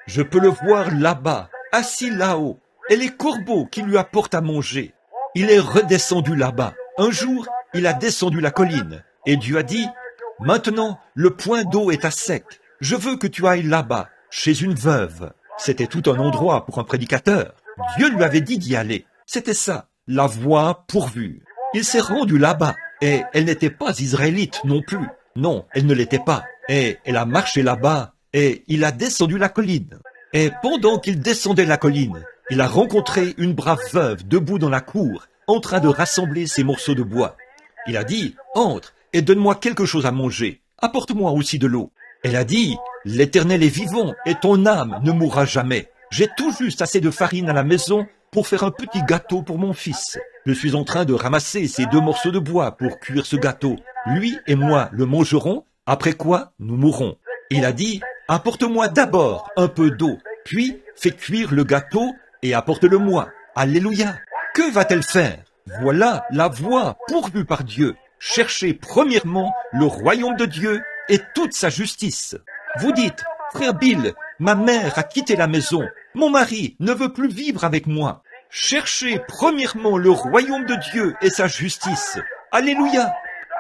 Je peux le voir là-bas, assis là-haut, et les corbeaux qui lui apportent à manger. Il est redescendu là-bas. Un jour, il a descendu la colline, et Dieu a dit, « Maintenant, le point d'eau est à sec. Je veux que tu ailles là-bas, chez une veuve. » C'était tout un endroit pour un prédicateur. Dieu lui avait dit d'y aller. C'était ça, la voie pourvue. Il s'est rendu là-bas, et elle n'était pas israélite non plus. Non, elle ne l'était pas. Et elle a marché là-bas, et il a descendu la colline. Et pendant qu'il descendait la colline, il a rencontré une brave veuve debout dans la cour, en train de rassembler ses morceaux de bois. Il a dit, « Entre et donne-moi quelque chose à manger. Apporte-moi aussi de l'eau. » Elle a dit, « L'Éternel est vivant, et ton âme ne mourra jamais. J'ai tout juste assez de farine à la maison pour faire un petit gâteau pour mon fils. Je suis en train de ramasser ces 2 morceaux de bois pour cuire ce gâteau. Lui et moi le mangerons, après quoi nous mourrons. » Il a dit, « Apporte-moi d'abord un peu d'eau, puis fais cuire le gâteau et apporte-le-moi. » Alléluia. Que va-t-elle faire? Voilà la voie pourvue par Dieu. Cherchez premièrement le royaume de Dieu et toute sa justice. Vous dites, « Frère Bill, ma mère a quitté la maison. Mon mari ne veut plus vivre avec moi. » Cherchez premièrement le royaume de Dieu et sa justice. Alléluia.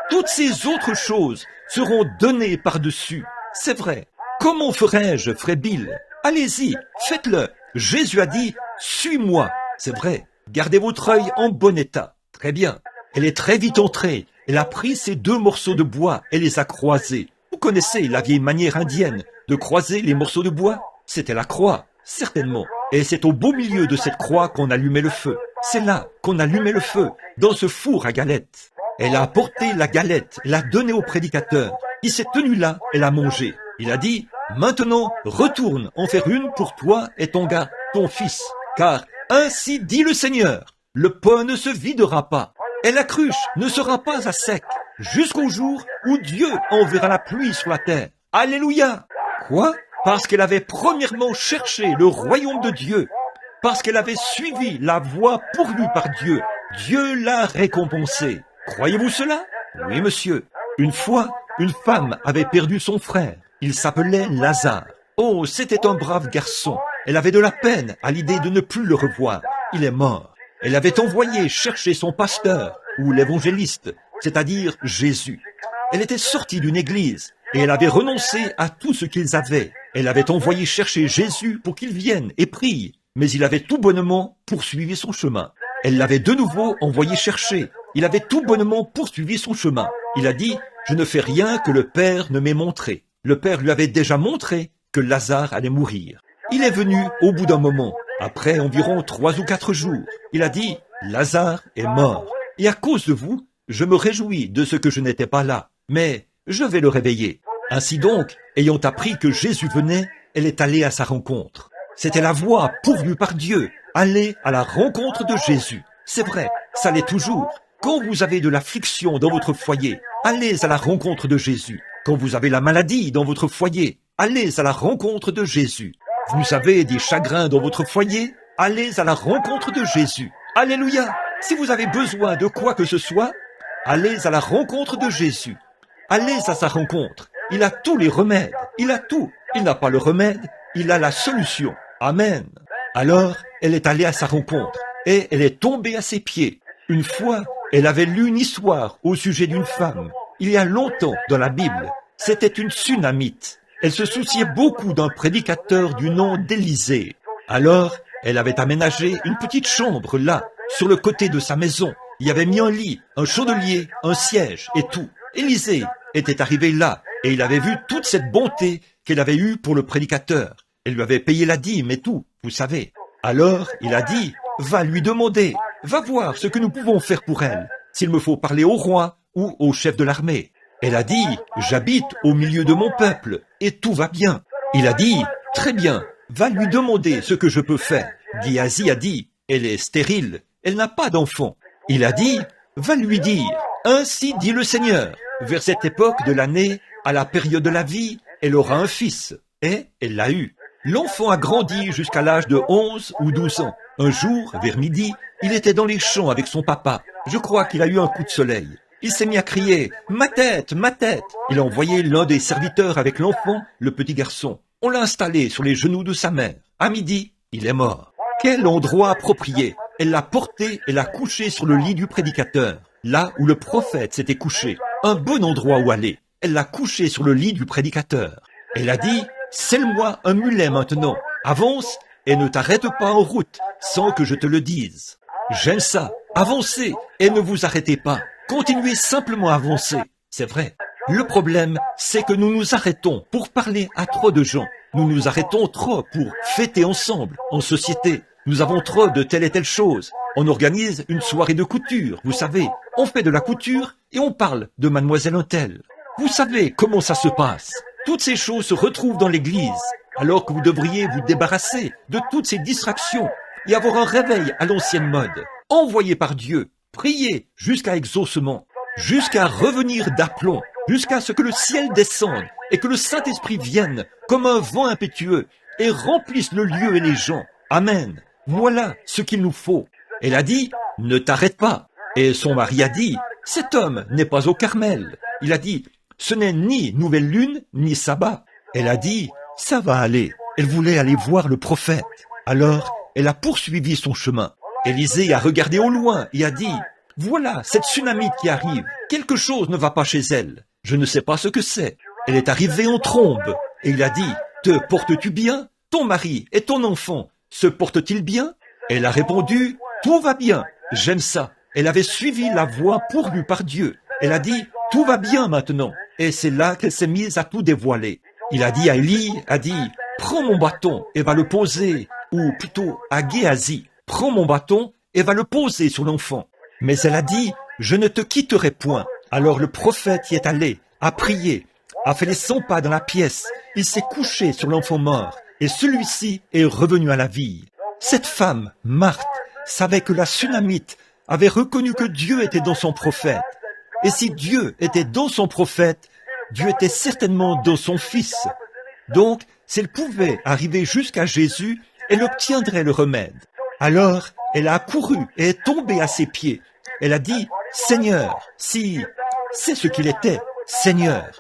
Toutes ces autres choses seront données par-dessus. C'est vrai. Comment ferais-je, frère Bill? Allez-y, faites-le. Jésus a dit, suis-moi. C'est vrai. Gardez votre œil en bon état. Très bien. Elle est très vite entrée. Elle a pris ces 2 morceaux de bois et les a croisés. Vous connaissez la vieille manière indienne de croiser les morceaux de bois? C'était la croix, certainement. Et c'est au beau milieu de cette croix qu'on allumait le feu. C'est là qu'on allumait le feu, dans ce four à galettes. Elle a apporté la galette, l'a donnée au prédicateur. Il s'est tenu là et l'a mangée. Il a dit, « Maintenant, retourne en faire une pour toi et ton gars, ton fils. Car ainsi dit le Seigneur, le pain ne se videra pas. Et la cruche ne sera pas à sec, jusqu'au jour où Dieu enverra la pluie sur la terre. » Alléluia! Quoi? Parce qu'elle avait premièrement cherché le royaume de Dieu, parce qu'elle avait suivi la voie pourvue par Dieu. Dieu l'a récompensée. Croyez-vous cela? Oui, monsieur. Une fois, une femme avait perdu son frère. Il s'appelait Lazare. Oh, c'était un brave garçon. Elle avait de la peine à l'idée de ne plus le revoir. Il est mort. Elle avait envoyé chercher son pasteur, ou l'évangéliste, c'est-à-dire Jésus. Elle était sortie d'une église, et elle avait renoncé à tout ce qu'ils avaient. Elle avait envoyé chercher Jésus pour qu'il vienne et prie, mais il avait tout bonnement poursuivi son chemin. Elle l'avait de nouveau envoyé chercher. Il avait tout bonnement poursuivi son chemin. Il a dit, « Je ne fais rien que le Père ne m'ait montré. » Le Père lui avait déjà montré que Lazare allait mourir. Il est venu au bout d'un moment, après environ 3 ou 4 jours. Il a dit, « Lazare est mort. Et à cause de vous, je me réjouis de ce que je n'étais pas là. Mais je vais le réveiller. » Ainsi donc, ayant appris que Jésus venait, elle est allée à sa rencontre. C'était la voie pourvue par Dieu, aller à la rencontre de Jésus. C'est vrai, ça l'est toujours. Quand vous avez de l'affliction dans votre foyer, allez à la rencontre de Jésus. Quand vous avez la maladie dans votre foyer, allez à la rencontre de Jésus. Vous avez des chagrins dans votre foyer, allez à la rencontre de Jésus. Alléluia! Si vous avez besoin de quoi que ce soit, allez à la rencontre de Jésus. Allez à sa rencontre. Il a tous les remèdes. Il a tout. Il n'a pas le remède. Il a la solution. Amen. Alors, elle est allée à sa rencontre et elle est tombée à ses pieds. Une fois, elle avait lu une histoire au sujet d'une femme. Il y a longtemps dans la Bible. C'était une Sunamite. Elle se souciait beaucoup d'un prédicateur du nom d'Élisée. Alors, elle avait aménagé une petite chambre là, sur le côté de sa maison. Il y avait mis un lit, un chandelier, un siège et tout. Élisée était arrivé là et il avait vu toute cette bonté qu'elle avait eue pour le prédicateur. Elle lui avait payé la dîme et tout, vous savez. Alors, il a dit, va lui demander, va voir ce que nous pouvons faire pour elle. S'il me faut parler au roi, ou au chef de l'armée. Elle a dit, j'habite au milieu de mon peuple et tout va bien. Il a dit, très bien, va lui demander ce que je peux faire. Géasi a dit, elle est stérile, elle n'a pas d'enfant. Il a dit, va lui dire, ainsi dit le Seigneur, vers cette époque de l'année, à la période de la vie, elle aura un fils. Et elle l'a eu. L'enfant a grandi jusqu'à l'âge de 11 ou 12 ans. Un jour, vers midi, il était dans les champs avec son papa. Je crois qu'il a eu un coup de soleil. Il s'est mis à crier « Ma tête, ma tête !» Il a envoyé l'un des serviteurs avec l'enfant, le petit garçon. On l'a installé sur les genoux de sa mère. À midi, il est mort. Quel endroit approprié! Elle l'a porté et l'a couché sur le lit du prédicateur, là où le prophète s'était couché. Un bon endroit où aller. Elle l'a couché sur le lit du prédicateur. Elle a dit « Selle-moi un mulet maintenant. Avance et ne t'arrête pas en route sans que je te le dise. » J'aime ça. Avancez et ne vous arrêtez pas. Continuez simplement à avancer. C'est vrai. Le problème, c'est que nous nous arrêtons pour parler à trop de gens. Nous nous arrêtons trop pour fêter ensemble, en société. Nous avons trop de telle et telle chose. On organise une soirée de couture, vous savez. On fait de la couture et on parle de mademoiselle Untel. Vous savez comment ça se passe. Toutes ces choses se retrouvent dans l'église, alors que vous devriez vous débarrasser de toutes ces distractions et avoir un réveil à l'ancienne mode, envoyé par Dieu, prier jusqu'à exaucement, jusqu'à revenir d'aplomb, jusqu'à ce que le ciel descende et que le Saint-Esprit vienne comme un vent impétueux et remplisse le lieu et les gens. Amen. Voilà ce qu'il nous faut. Elle a dit, ne t'arrête pas. Et son mari a dit, cet homme n'est pas au Carmel. Il a dit, ce n'est ni nouvelle lune, ni sabbat. Elle a dit, ça va aller. Elle voulait aller voir le prophète. Alors, elle a poursuivi son chemin. Élisée a regardé au loin et a dit, voilà cette Sunamite qui arrive. Quelque chose ne va pas chez elle. Je ne sais pas ce que c'est. Elle est arrivée en trombe. Et il a dit, te portes-tu bien? Ton mari et ton enfant se portent-ils bien? Elle a répondu, tout va bien. J'aime ça. Elle avait suivi la voie pourvue par Dieu. Elle a dit, tout va bien maintenant. Et c'est là qu'elle s'est mise à tout dévoiler. Il a dit à Élie, prends mon bâton et va le poser, ou plutôt à Géasi, prends mon bâton et va le poser sur l'enfant. Mais elle a dit, je ne te quitterai point. Alors le prophète y est allé, a prié, a fait les 100 pas dans la pièce. Il s'est couché sur l'enfant mort et celui-ci est revenu à la vie. Cette femme, Marthe, savait que la Sunamite avait reconnu que Dieu était dans son prophète. Et si Dieu était dans son prophète, Dieu était certainement dans son fils. Donc, si elle pouvait arriver jusqu'à Jésus, elle obtiendrait le remède. Alors, elle a accouru et est tombée à ses pieds. Elle a dit, Seigneur, si, c'est ce qu'il était, Seigneur,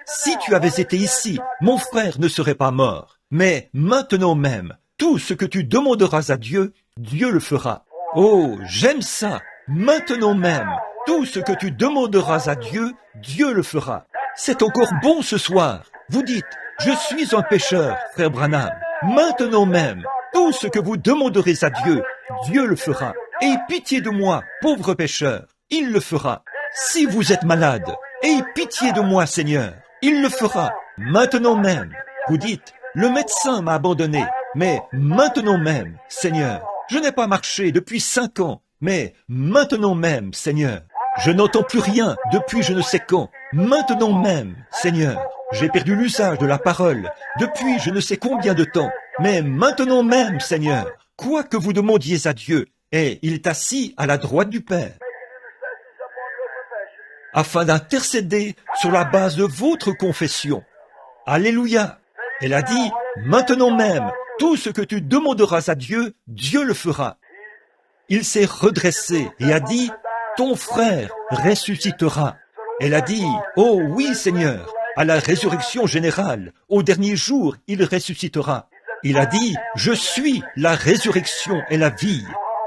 si tu avais été ici, mon frère ne serait pas mort. Mais maintenant même, tout ce que tu demanderas à Dieu, Dieu le fera. Oh, j'aime ça. Maintenant même, tout ce que tu demanderas à Dieu, Dieu le fera. C'est encore bon ce soir. Vous dites, je suis un pécheur, frère Branham. Maintenant même, tout ce que vous demanderez à Dieu, Dieu le fera. Ayez pitié de moi, pauvre pécheur. Il le fera. Si vous êtes malade, ayez pitié de moi, Seigneur. Il le fera. Maintenant même. Vous dites, le médecin m'a abandonné. Mais maintenant même, Seigneur. Je n'ai pas marché depuis 5 ans. Mais maintenant même, Seigneur. Je n'entends plus rien depuis je ne sais quand. Maintenant même, Seigneur. J'ai perdu l'usage de la parole depuis je ne sais combien de temps. Mais maintenant même, Seigneur. Quoi que vous demandiez à Dieu, et il est assis à la droite du Père, afin d'intercéder sur la base de votre confession. Alléluia. Elle a dit, maintenant même, tout ce que tu demanderas à Dieu, Dieu le fera. Il s'est redressé et a dit, ton frère ressuscitera. Elle a dit, oh oui Seigneur, à la résurrection générale, au dernier jour, il ressuscitera. Il a dit, je suis la résurrection et la vie.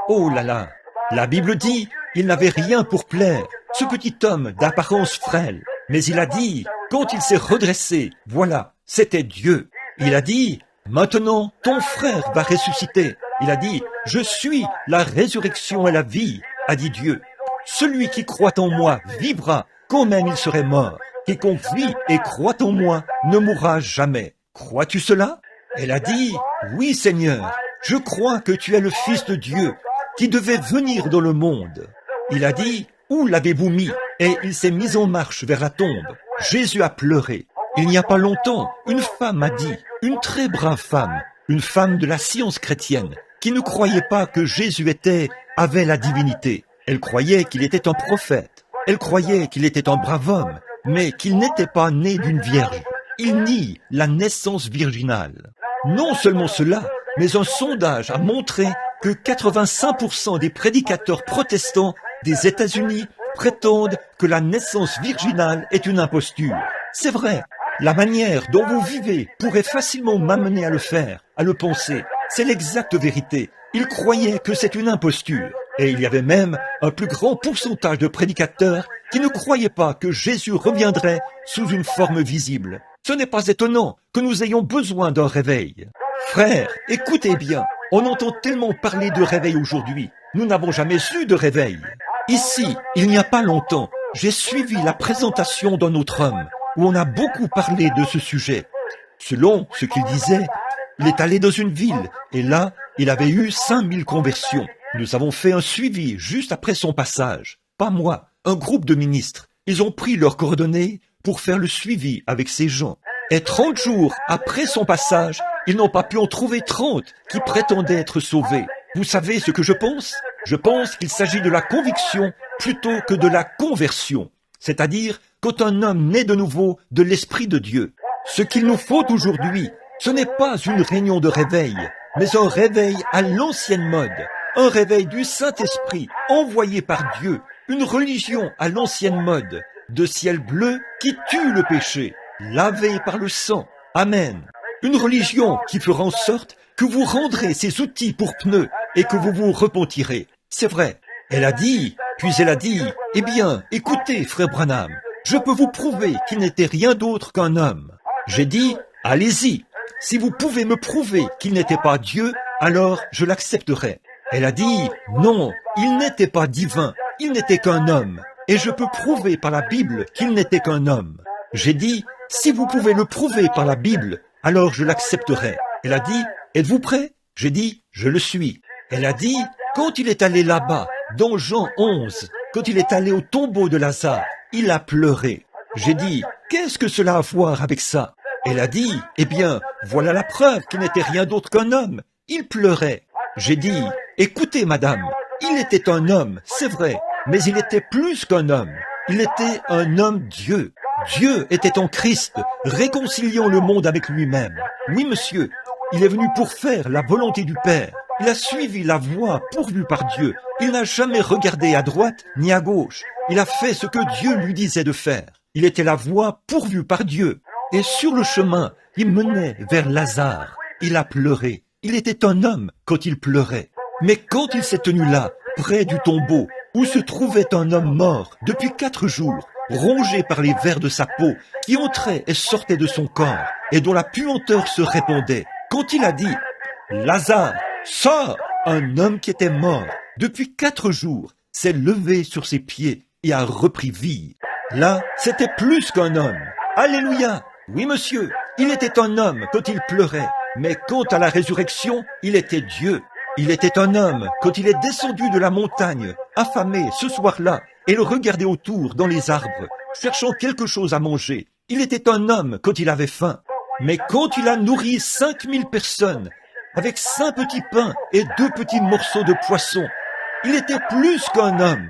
Oh là là, la Bible dit, il n'avait rien pour plaire, ce petit homme d'apparence frêle. Mais il a dit, quand il s'est redressé, voilà, c'était Dieu. Il a dit, maintenant, ton frère va ressusciter. Il a dit, je suis la résurrection et la vie, a dit Dieu. Celui qui croit en moi vivra, quand même il serait mort. Quiconque vit et croit en moi ne mourra jamais. Crois-tu cela? Elle a dit, oui Seigneur, je crois que tu es le Fils de Dieu, qui devait venir dans le monde. Il a dit, Où l'avez-vous mis? Et il s'est mis en marche vers la tombe. Jésus a pleuré. Il n'y a pas longtemps, une femme a dit, une très brave femme, une femme de la science chrétienne, qui ne croyait pas que Jésus avait la divinité. Elle croyait qu'il était un prophète. Elle croyait qu'il était un brave homme, mais qu'il n'était pas né d'une vierge. Il nie la naissance virginale. Non seulement cela, mais un sondage a montré que 85% des prédicateurs protestants des États-Unis prétendent que la naissance virginale est une imposture. C'est vrai. La manière dont vous vivez pourrait facilement m'amener à le faire, à le penser. C'est l'exacte vérité. Ils croyaient que c'est une imposture. Et il y avait même un plus grand pourcentage de prédicateurs qui ne croyaient pas que Jésus reviendrait sous une forme visible. Ce n'est pas étonnant que nous ayons besoin d'un réveil. Frères, écoutez bien, on entend tellement parler de réveil aujourd'hui. Nous n'avons jamais eu de réveil. Ici, il n'y a pas longtemps, j'ai suivi la présentation d'un autre homme où on a beaucoup parlé de ce sujet. Selon ce qu'il disait, il est allé dans une ville et là, il avait eu 5000 conversions. Nous avons fait un suivi juste après son passage. Pas moi, un groupe de ministres. Ils ont pris leurs coordonnées pour faire le suivi avec ces gens. Et 30 jours après son passage, ils n'ont pas pu en trouver 30 qui prétendaient être sauvés. Vous savez ce que je pense? Je pense qu'il s'agit de la conviction plutôt que de la conversion. C'est-à-dire quand un homme naît de nouveau de l'Esprit de Dieu. Ce qu'il nous faut aujourd'hui, ce n'est pas une réunion de réveil, mais un réveil à l'ancienne mode. Un réveil du Saint-Esprit envoyé par Dieu. Une religion à l'ancienne mode, de ciel bleu qui tue le péché, lavé par le sang. Amen. Une religion qui fera en sorte que vous rendrez ces outils pour pneus et que vous vous repentirez. C'est vrai. Elle a dit, puis elle a dit, eh bien, écoutez, frère Branham, je peux vous prouver qu'il n'était rien d'autre qu'un homme. J'ai dit, allez-y. Si vous pouvez me prouver qu'il n'était pas Dieu, alors je l'accepterai. Elle a dit, non, il n'était pas divin, il n'était qu'un homme. Et je peux prouver par la Bible qu'il n'était qu'un homme. J'ai dit, si vous pouvez le prouver par la Bible, alors je l'accepterai. Elle a dit, êtes-vous prêt? J'ai dit, je le suis. Elle a dit, quand il est allé là-bas, dans Jean 11, quand il est allé au tombeau de Lazare, il a pleuré. J'ai dit, qu'est-ce que cela a à voir avec ça? Elle a dit, eh bien, voilà la preuve qu'il n'était rien d'autre qu'un homme. Il pleurait. J'ai dit, écoutez madame, il était un homme, c'est vrai, mais il était plus qu'un homme. Il était un homme Dieu. Dieu était en Christ, réconciliant le monde avec lui-même. Oui, monsieur, il est venu pour faire la volonté du Père. Il a suivi la voie pourvue par Dieu. Il n'a jamais regardé à droite ni à gauche. Il a fait ce que Dieu lui disait de faire. Il était la voie pourvue par Dieu. Et sur le chemin, il menait vers Lazare. Il a pleuré. Il était un homme quand il pleurait. Mais quand il s'est tenu là, près du tombeau, où se trouvait un homme mort depuis 4 jours, rongé par les vers de sa peau, qui entrait et sortait de son corps, et dont la puanteur se répandait, quand il a dit « Lazare, sors !» Un homme qui était mort depuis 4 jours s'est levé sur ses pieds et a repris vie. Là, c'était plus qu'un homme. Alléluia! Oui, monsieur, il était un homme quand il pleurait, mais quant à la résurrection, il était Dieu. Il était un homme quand il est descendu de la montagne, affamé ce soir-là, et le regardait autour dans les arbres, cherchant quelque chose à manger. Il était un homme quand il avait faim. Mais quand il a nourri 5000 personnes, avec 5 petits pains et 2 petits morceaux de poisson, il était plus qu'un homme.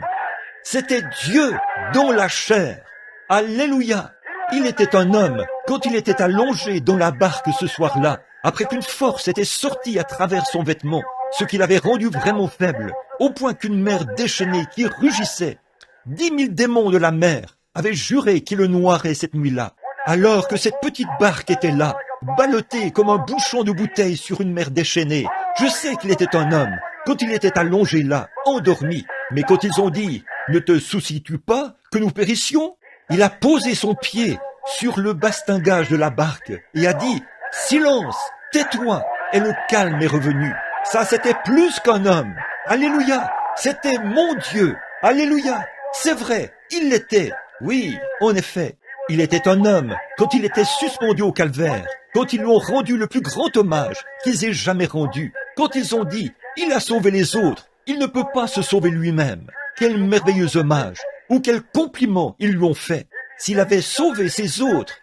C'était Dieu dans la chair. Alléluia! Il était un homme quand il était allongé dans la barque ce soir-là, après qu'une force était sortie à travers son vêtement, ce qui l'avait rendu vraiment faible, au point qu'une mer déchaînée qui rugissait. 10 000 démons de la mer avaient juré qu'il le noierait cette nuit-là, alors que cette petite barque était là, ballottée comme un bouchon de bouteille sur une mer déchaînée. Je sais qu'il était un homme quand il était allongé là, endormi, mais quand ils ont dit « Ne te soucies-tu pas que nous périssions ?» il a posé son pied sur le bastingage de la barque et a dit « Silence, tais-toi » et le calme est revenu. Ça, c'était plus qu'un homme. Alléluia, c'était mon Dieu. Alléluia, c'est vrai, il l'était. Oui, en effet, il était un homme quand il était suspendu au calvaire, quand ils lui ont rendu le plus grand hommage qu'ils aient jamais rendu, quand ils ont dit « Il a sauvé les autres, il ne peut pas se sauver lui-même ». quel merveilleux hommage, ou quel compliment ils lui ont fait. S'il avait sauvé ses autres,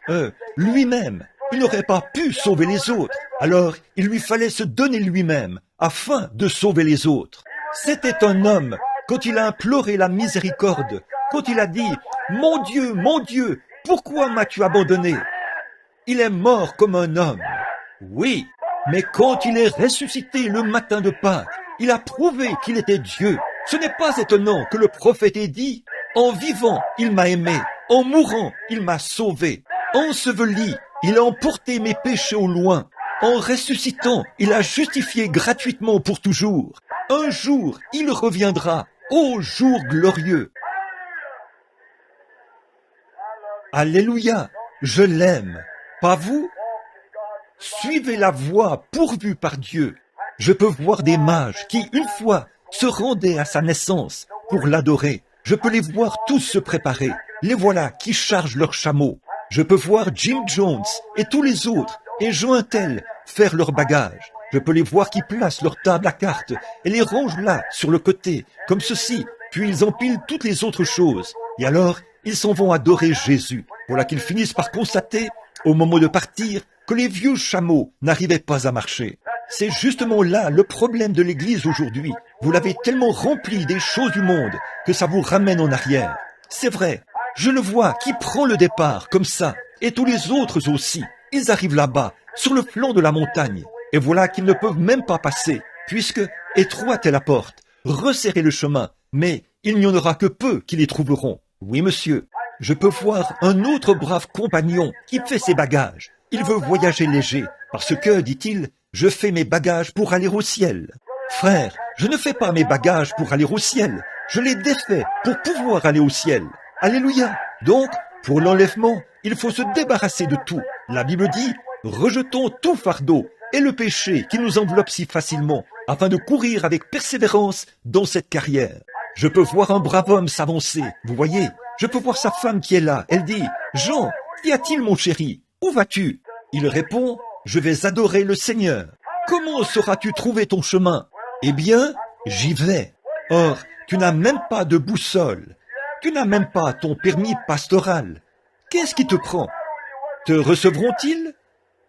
lui-même, il n'aurait pas pu sauver les autres. Alors, il lui fallait se donner lui-même, afin de sauver les autres. C'était un homme, quand il a imploré la miséricorde, quand il a dit « Mon Dieu, pourquoi m'as-tu abandonné ?» Il est mort comme un homme. Oui, mais quand il est ressuscité le matin de Pâques, il a prouvé qu'il était Dieu. Ce n'est pas étonnant que le prophète ait dit « En vivant, il m'a aimé. En mourant, il m'a sauvé. Enseveli, il a emporté mes péchés au loin. En ressuscitant, il a justifié gratuitement pour toujours. Un jour, il reviendra. Ô jour glorieux. » Alléluia, je l'aime. Pas vous? Suivez la voie pourvue par Dieu. Je peux voir des mages qui, une fois, se rendaient à sa naissance pour l'adorer. Je peux les voir tous se préparer. Les voilà qui chargent leurs chameaux. Je peux voir Jim Jones et tous les autres et Jointel faire leurs bagages. Je peux les voir qui placent leur table à cartes et les rangent là, sur le côté, comme ceci, puis ils empilent toutes les autres choses. Et alors, ils s'en vont adorer Jésus. Voilà qu'ils finissent par constater, au moment de partir, que les vieux chameaux n'arrivaient pas à marcher. C'est justement là le problème de l'Église aujourd'hui. Vous l'avez tellement rempli des choses du monde que ça vous ramène en arrière. C'est vrai, je le vois qui prend le départ comme ça, et tous les autres aussi. Ils arrivent là-bas, sur le flanc de la montagne, et voilà qu'ils ne peuvent même pas passer, puisque étroite est la porte, resserrez le chemin, mais il n'y en aura que peu qui les trouveront. Oui, monsieur, je peux voir un autre brave compagnon qui fait ses bagages. Il veut voyager léger, parce que, dit-il, je fais mes bagages pour aller au ciel. Frère, je ne fais pas mes bagages pour aller au ciel, je les défais pour pouvoir aller au ciel. Alléluia. Donc, pour l'enlèvement, il faut se débarrasser de tout. La Bible dit, rejetons tout fardeau et le péché qui nous enveloppe si facilement, afin de courir avec persévérance dans cette carrière. Je peux voir un brave homme s'avancer, vous voyez. Je peux voir sa femme qui est là. Elle dit, Jean, qu'y a-t-il mon chéri? Où vas-tu? Il répond, je vais adorer le Seigneur. Comment sauras-tu trouver ton chemin? Eh bien, j'y vais. Or, tu n'as même pas de boussole. Tu n'as même pas ton permis pastoral. Qu'est-ce qui te prend? Te recevront-ils?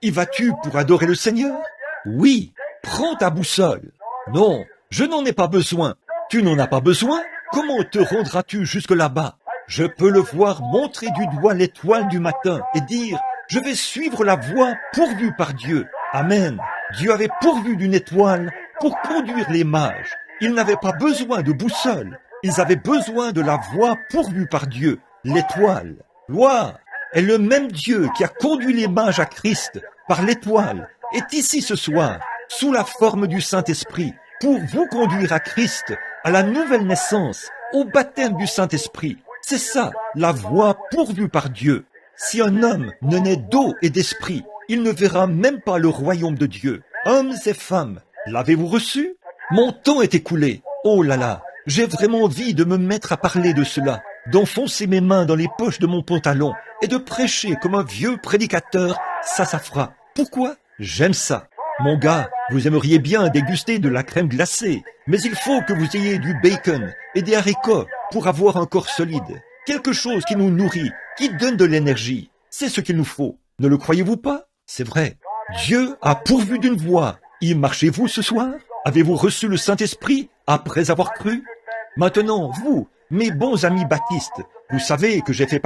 Y vas-tu pour adorer le Seigneur? Oui, prends ta boussole. Non, je n'en ai pas besoin. Tu n'en as pas besoin? Comment te rendras-tu jusque là-bas? Je peux le voir montrer du doigt l'étoile du matin et dire « Je vais suivre la voie pourvue par Dieu. » Amen. Dieu avait pourvu d'une étoile pour conduire les mages. Ils n'avaient pas besoin de boussole. Ils avaient besoin de la voie pourvue par Dieu, l'étoile. Gloire est le même Dieu qui a conduit les mages à Christ par l'étoile, est ici ce soir, sous la forme du Saint-Esprit, pour vous conduire à Christ, à la nouvelle naissance, au baptême du Saint-Esprit. C'est ça, la voie pourvue par Dieu. Si un homme ne naît d'eau et d'esprit, il ne verra même pas le royaume de Dieu. Hommes et femmes, l'avez-vous reçu? Mon temps est écoulé. Oh là là, j'ai vraiment envie de me mettre à parler de cela, d'enfoncer mes mains dans les poches de mon pantalon et de prêcher comme un vieux prédicateur, ça fera. Pourquoi? J'aime ça. Mon gars, vous aimeriez bien déguster de la crème glacée, mais il faut que vous ayez du bacon et des haricots pour avoir un corps solide. Quelque chose qui nous nourrit, qui donne de l'énergie. C'est ce qu'il nous faut. Ne le croyez-vous pas? C'est vrai. Dieu a pourvu d'une voie. Y marchez-vous ce soir? Avez-vous reçu le Saint-Esprit après avoir cru? Maintenant, vous, mes bons amis baptistes, vous savez que j'étais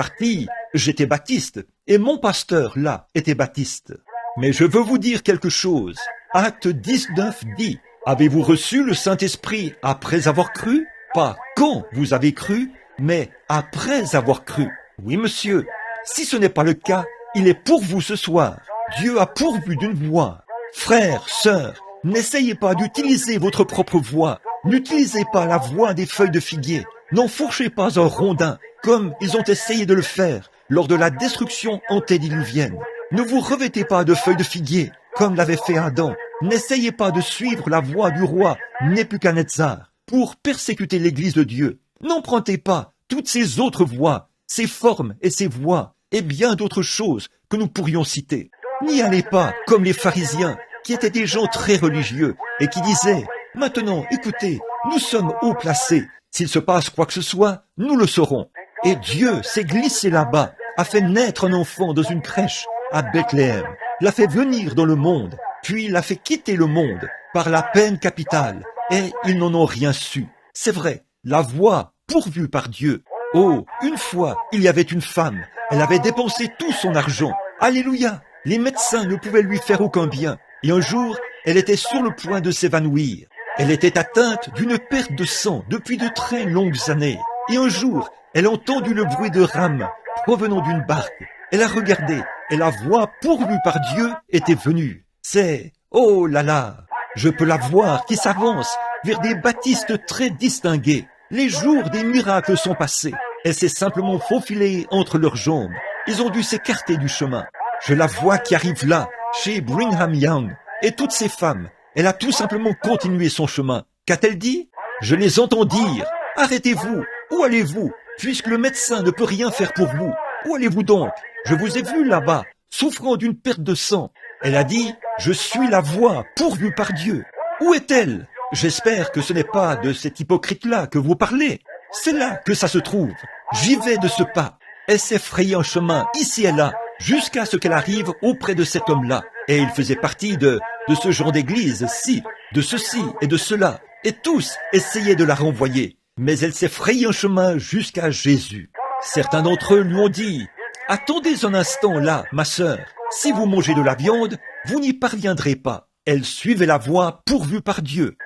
baptiste, et mon pasteur, là, était baptiste. Mais je veux vous dire quelque chose. Acte 19 dit, avez-vous reçu le Saint-Esprit après avoir cru? Pas quand vous avez cru, mais après avoir cru. Oui, monsieur. Si ce n'est pas le cas, il est pour vous ce soir. Dieu a pourvu d'une voie. Frères, sœurs, n'essayez pas d'utiliser votre propre voie. N'utilisez pas la voie des feuilles de figuier. N'enfourchez pas un rondin, comme ils ont essayé de le faire lors de la destruction antédiluvienne. Ne vous revêtez pas de feuilles de figuier, comme l'avait fait Adam. N'essayez pas de suivre la voie du roi Nebuchadnezzar pour persécuter l'Église de Dieu. N'empruntez pas toutes ces autres voies, ces formes et ces voies, et bien d'autres choses que nous pourrions citer. N'y allez pas comme les pharisiens, qui étaient des gens très religieux, et qui disaient « Maintenant, écoutez, Nous sommes haut placés. S'il se passe quoi que ce soit, nous le saurons. Et Dieu s'est glissé là-bas, a fait naître un enfant dans une crèche à Bethléem, l'a fait venir dans le monde, puis l'a fait quitter le monde par la peine capitale, et ils n'en ont rien su. C'est vrai, la voie pourvue par Dieu. Oh, une fois, il y avait une femme, elle avait dépensé tout son argent. Alléluia! Les médecins ne pouvaient lui faire aucun bien. Et un jour, elle était sur le point de s'évanouir. Elle était atteinte d'une perte de sang depuis de très longues années. Et un jour, elle a entendu le bruit de rames provenant d'une barque. Elle a regardé, et la voie pourvue par Dieu était venue. C'est, oh là là, je peux la voir qui s'avance vers des baptistes très distingués. Les jours des miracles sont passés. Elle s'est simplement faufilée entre leurs jambes. Ils ont dû s'écarter du chemin. Je la vois qui arrive là, chez Brigham Young. Et toutes ces femmes, elle a tout simplement continué son chemin. Qu'a-t-elle dit? Je les entends dire, arrêtez-vous, où allez-vous? Puisque le médecin ne peut rien faire pour vous. Où allez-vous donc? Je vous ai vu là-bas, souffrant d'une perte de sang. Elle a dit, je suis la voie pourvue par Dieu. Où est-elle? J'espère que ce n'est pas de cet hypocrite-là que vous parlez. C'est là que ça se trouve. J'y vais de ce pas. Elle s'est frayée un chemin, ici et là, jusqu'à ce qu'elle arrive auprès de cet homme-là. Et il faisait partie de ce genre d'église-ci, de ceci et de cela. Et tous essayaient de la renvoyer. Mais elle s'est frayée un chemin jusqu'à Jésus. Certains d'entre eux lui ont dit, « Attendez un instant là, ma sœur. Si vous mangez de la viande, vous n'y parviendrez pas. » Elle suivait la voie pourvue par Dieu.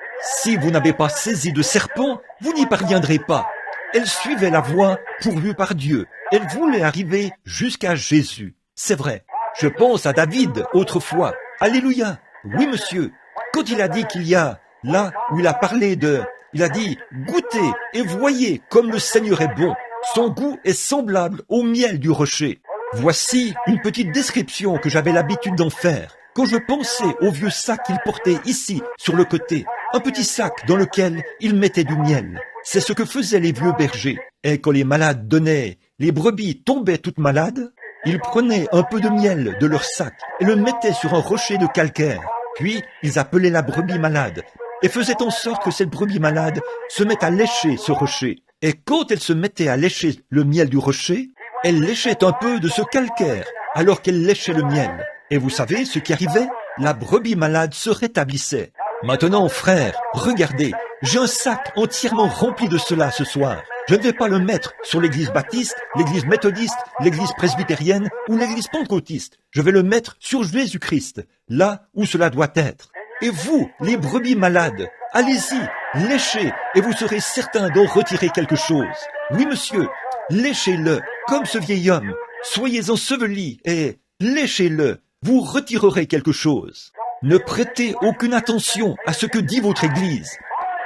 Si vous n'avez pas saisi de serpent, vous n'y parviendrez pas. Elle suivait la voie pourvue par Dieu. Elle voulait arriver jusqu'à Jésus. C'est vrai. Je pense à David autrefois. Alléluia. Oui, monsieur. Quand il a dit qu'il y a, là où il a parlé il a dit, goûtez et voyez comme le Seigneur est bon. Son goût est semblable au miel du rocher. Voici une petite description que j'avais l'habitude d'en faire. Quand je pensais au vieux sac qu'il portait ici, sur le côté, un petit sac dans lequel il mettait du miel. C'est ce que faisaient les vieux bergers. Et quand les malades donnaient, les brebis tombaient toutes malades, ils prenaient un peu de miel de leur sac et le mettaient sur un rocher de calcaire. Puis, ils appelaient la brebis malade et faisaient en sorte que cette brebis malade se mette à lécher ce rocher. Et quand elle se mettait à lécher le miel du rocher, elle léchait un peu de ce calcaire alors qu'elle léchait le miel. Et vous savez ce qui arrivait? La brebis malade se rétablissait. Maintenant, frère, regardez, j'ai un sac entièrement rempli de cela ce soir. Je ne vais pas le mettre sur l'église baptiste, l'église méthodiste, l'église presbytérienne ou l'église pentecôtiste. Je vais le mettre sur Jésus-Christ, là où cela doit être. Et vous, les brebis malades, allez-y, léchez, et vous serez certain d'en retirer quelque chose. Oui, monsieur, léchez-le, comme ce vieil homme. Soyez ensevelis et léchez-le. Vous retirerez quelque chose. Ne prêtez aucune attention à ce que dit votre Église.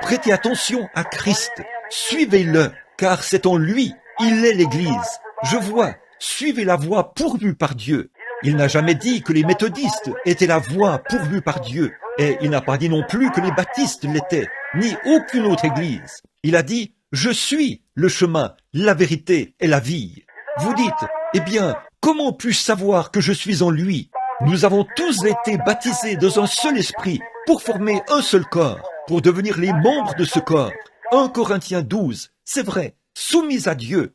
Prêtez attention à Christ. Suivez-le, car c'est en lui, il est l'Église. Je vois, suivez la voie pourvue par Dieu. Il n'a jamais dit que les méthodistes étaient la voie pourvue par Dieu, et il n'a pas dit non plus que les baptistes l'étaient, ni aucune autre Église. Il a dit, je suis le chemin, la vérité et la vie. Vous dites, eh bien, comment puis-je savoir que je suis en lui? Nous avons tous été baptisés dans un seul esprit pour former un seul corps, pour devenir les membres de ce corps. 1 Corinthiens 12, c'est vrai, soumis à Dieu,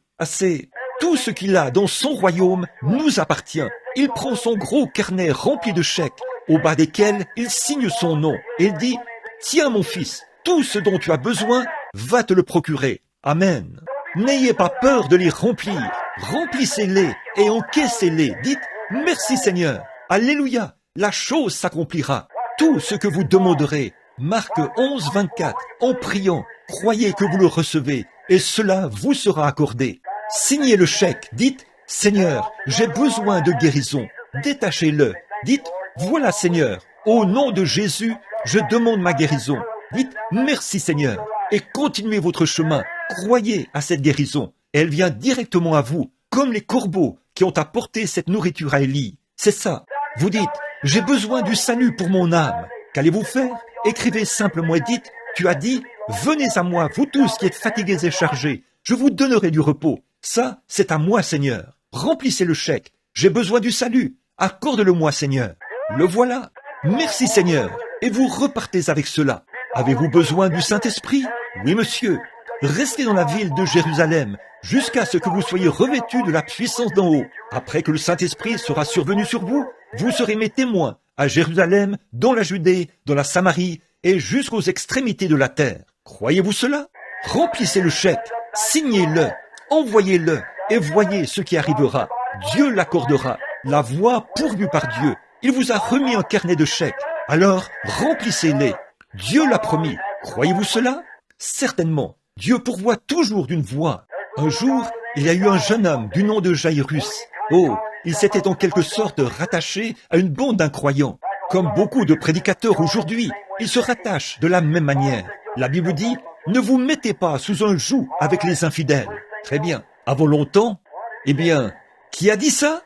tout ce qu'il a dans son royaume nous appartient. Il prend son gros carnet rempli de chèques, au bas desquels il signe son nom, et il dit, tiens mon fils, tout ce dont tu as besoin, va te le procurer. Amen. N'ayez pas peur de les remplir, remplissez-les et encaissez-les. Dites, merci Seigneur. Alléluia, la chose s'accomplira. Tout ce que vous demanderez, Marc 11, 24, en priant, croyez que vous le recevez, et cela vous sera accordé. Signez le chèque, dites, Seigneur, j'ai besoin de guérison. Détachez-le, dites, voilà Seigneur, au nom de Jésus, je demande ma guérison. Dites, merci Seigneur, et continuez votre chemin, croyez à cette guérison. Elle vient directement à vous, comme les corbeaux qui ont apporté cette nourriture à Élie. C'est ça. Vous dites, j'ai besoin du salut pour mon âme. Qu'allez-vous faire? Écrivez simplement et dites, tu as dit, venez à moi, vous tous qui êtes fatigués et chargés, je vous donnerai du repos. Ça, c'est à moi, Seigneur. Remplissez le chèque. J'ai besoin du salut. Accorde-le-moi, Seigneur. Le voilà. Merci, Seigneur. Et vous repartez avec cela. Avez-vous besoin du Saint-Esprit? Oui, monsieur. Restez dans la ville de Jérusalem jusqu'à ce que vous soyez revêtus de la puissance d'en haut. Après que le Saint-Esprit sera survenu sur vous, vous serez mes témoins à Jérusalem, dans la Judée, dans la Samarie et jusqu'aux extrémités de la terre. Croyez-vous cela? Remplissez le chèque, signez-le, envoyez-le et voyez ce qui arrivera. Dieu l'accordera. La voie pourvue par Dieu. Il vous a remis un carnet de chèques. Alors, remplissez-les. Dieu l'a promis. Croyez-vous cela? Certainement. Dieu pourvoit toujours d'une voie. Un jour, il y a eu un jeune homme du nom de Jairus. Oh, il s'était en quelque sorte rattaché à une bande d'incroyants. Comme beaucoup de prédicateurs aujourd'hui, ils se rattachent de la même manière. La Bible dit, ne vous mettez pas sous un joug avec les infidèles. Très bien. Avant longtemps, eh bien, qui a dit ça?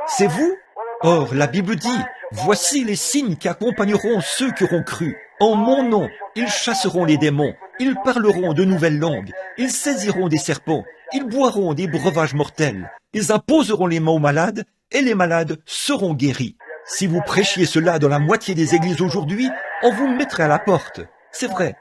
C'est vous? Or, la Bible dit, voici les signes qui accompagneront ceux qui auront cru. En mon nom, ils chasseront les démons, ils parleront de nouvelles langues, ils saisiront des serpents, ils boiront des breuvages mortels, ils imposeront les mains aux malades, et les malades seront guéris. Si vous prêchiez cela dans la moitié des églises aujourd'hui, on vous mettrait à la porte. C'est vrai,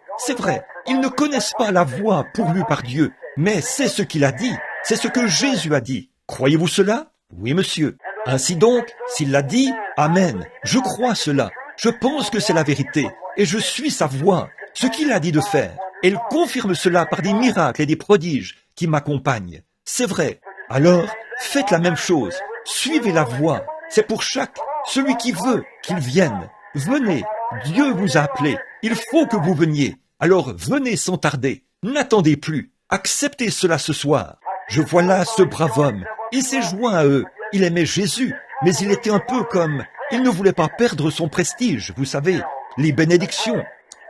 ils ne connaissent pas la voie pourvue par Dieu, mais c'est ce qu'il a dit, c'est ce que Jésus a dit. Croyez-vous cela? Oui, monsieur. Ainsi donc, s'il l'a dit, amen, je crois cela, je pense que c'est la vérité, et je suis sa voix, ce qu'il a dit de faire. Et il confirme cela par des miracles et des prodiges qui m'accompagnent. C'est vrai. Alors, faites la même chose, suivez la voie, c'est pour celui qui veut qu'il vienne. Venez, Dieu vous a appelé, il faut que vous veniez. Alors venez sans tarder, n'attendez plus, acceptez cela ce soir. Je vois là ce brave homme, il s'est joint à eux, il aimait Jésus, mais il était un peu comme, il ne voulait pas perdre son prestige, vous savez, les bénédictions.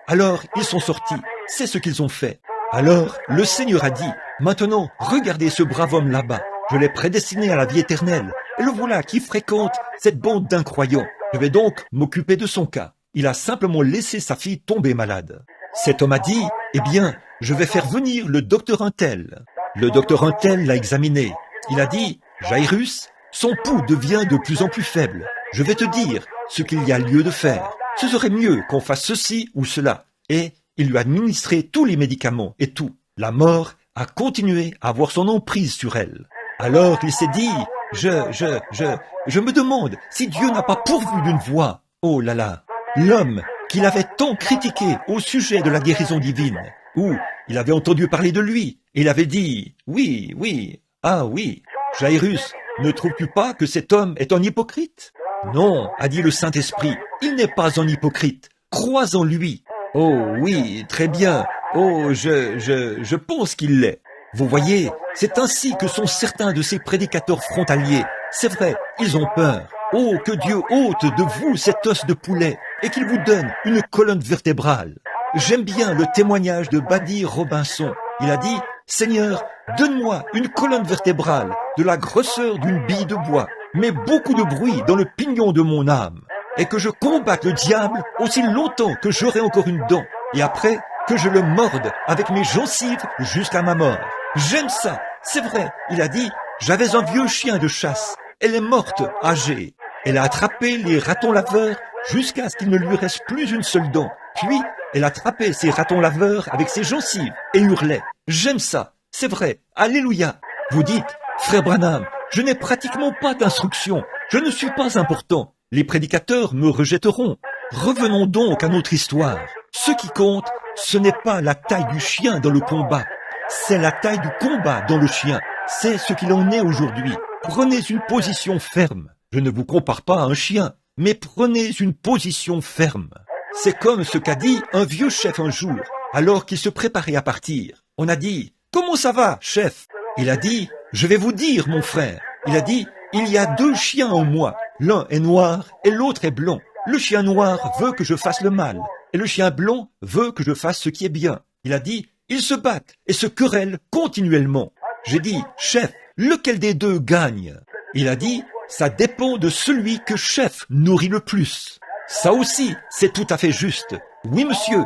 Alors ils sont sortis, c'est ce qu'ils ont fait. Alors le Seigneur a dit, maintenant regardez ce brave homme là-bas, je l'ai prédestiné à la vie éternelle, et le voilà qui fréquente cette bande d'incroyants. Je vais donc m'occuper de son cas. Il a simplement laissé sa fille tomber malade. Cet homme a dit, eh bien, je vais faire venir le docteur Untel. Le docteur Untel l'a examiné. Il a dit, Jairus, son pouls devient de plus en plus faible. Je vais te dire ce qu'il y a lieu de faire. Ce serait mieux qu'on fasse ceci ou cela. Et il lui a administré tous les médicaments et tout. La mort a continué à avoir son emprise sur elle. Alors il s'est dit, je me demande si Dieu n'a pas pourvu d'une voie. Oh là là, l'homme qu'il avait tant critiqué au sujet de la guérison divine, où il avait entendu parler de lui, et il avait dit, oui, ah oui, Jairus, ne trouves-tu pas que cet homme est un hypocrite? Non, a dit le Saint-Esprit, il n'est pas un hypocrite, crois en lui. Oh oui, très bien, oh je pense qu'il l'est. Vous voyez, c'est ainsi que sont certains de ces prédicateurs frontaliers. C'est vrai, ils ont peur. Oh, que Dieu ôte de vous cet os de poulet et qu'il vous donne une colonne vertébrale. J'aime bien le témoignage de Buddy Robinson. Il a dit, Seigneur, donne-moi une colonne vertébrale de la grosseur d'une bille de bois, mais beaucoup de bruit dans le pignon de mon âme, et que je combatte le diable aussi longtemps que j'aurai encore une dent, et après que je le morde avec mes gencives jusqu'à ma mort. J'aime ça, c'est vrai. Il a dit, j'avais un vieux chien de chasse. Elle est morte, âgée. Elle a attrapé les ratons laveurs jusqu'à ce qu'il ne lui reste plus une seule dent. Puis, elle attrapait ces ratons laveurs avec ses gencives et hurlait. J'aime ça, c'est vrai. Alléluia. Vous dites, frère Branham, je n'ai pratiquement pas d'instruction. Je ne suis pas important. Les prédicateurs me rejetteront. Revenons donc à notre histoire. Ce qui compte, ce n'est pas la taille du chien dans le combat. C'est la taille du combat dans le chien. C'est ce qu'il en est aujourd'hui. Prenez une position ferme. Je ne vous compare pas à un chien, mais prenez une position ferme. C'est comme ce qu'a dit un vieux chef un jour, alors qu'il se préparait à partir. On a dit, « Comment ça va, chef ?» Il a dit, « Je vais vous dire, mon frère. » Il a dit, « Il y a deux chiens en moi. L'un est noir et l'autre est blanc. Le chien noir veut que je fasse le mal, et le chien blanc veut que je fasse ce qui est bien. » Il a dit, « Ils se battent et se querellent continuellement. » J'ai dit, « Chef, lequel des deux gagne ?» Il a dit, « Ça dépend de celui que chef nourrit le plus. » Ça aussi, c'est tout à fait juste. Oui, monsieur.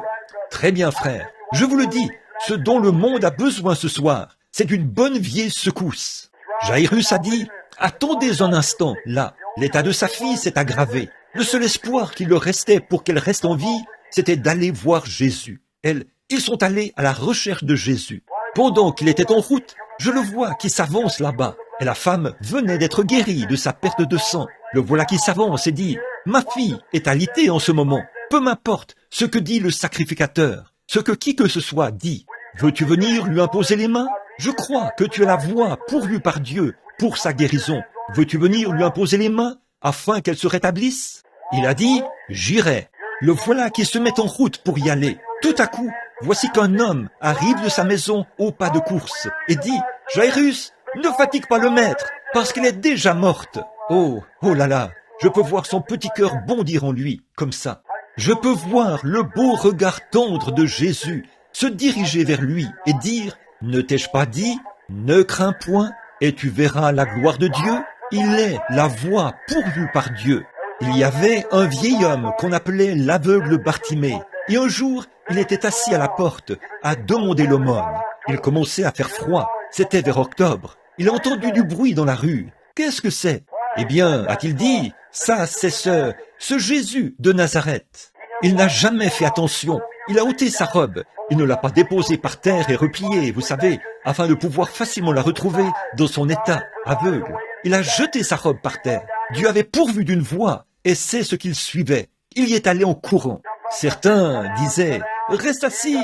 Très bien, frère. Je vous le dis, ce dont le monde a besoin ce soir, c'est d'une bonne vieille secousse. Jairus a dit, « Attendez un instant, là. L'état de sa fille s'est aggravé. Le seul espoir qu'il leur restait pour qu'elle reste en vie, c'était d'aller voir Jésus. Elle Ils sont allés à la recherche de Jésus. Pendant qu'il était en route, je le vois qui s'avance là-bas. Et la femme venait d'être guérie de sa perte de sang. Le voilà qui s'avance et dit, « Ma fille est alitée en ce moment. Peu m'importe ce que dit le sacrificateur, ce que qui que ce soit dit. Veux-tu venir lui imposer les mains? Je crois que tu as la voix pourvue par Dieu pour sa guérison. Veux-tu venir lui imposer les mains afin qu'elle se rétablisse? » Il a dit, « J'irai. » Le voilà qui se met en route pour y aller. Tout à coup, voici qu'un homme arrive de sa maison au pas de course et dit, « Jairus, ne fatigue pas le maître, parce qu'elle est déjà morte. » Oh, oh là là, je peux voir son petit cœur bondir en lui, comme ça. Je peux voir le beau regard tendre de Jésus se diriger vers lui et dire, « Ne t'ai-je pas dit, ne crains point, et tu verras la gloire de Dieu. Il est la voie pourvue par Dieu. » Il y avait un vieil homme qu'on appelait l'aveugle Bartimée, et un jour, il était assis à la porte, à demander l'aumône. Il commençait à faire froid, c'était vers octobre. Il a entendu du bruit dans la rue. Qu'est-ce que c'est? Eh bien, a-t-il dit, ça c'est ce Jésus de Nazareth. Il n'a jamais fait attention, il a ôté sa robe, il ne l'a pas déposée par terre et repliée, vous savez, afin de pouvoir facilement la retrouver dans son état aveugle. Il a jeté sa robe par terre. Dieu avait pourvu d'une voie, et c'est ce qu'il suivait. Il y est allé en courant. Certains disaient, « Reste assis,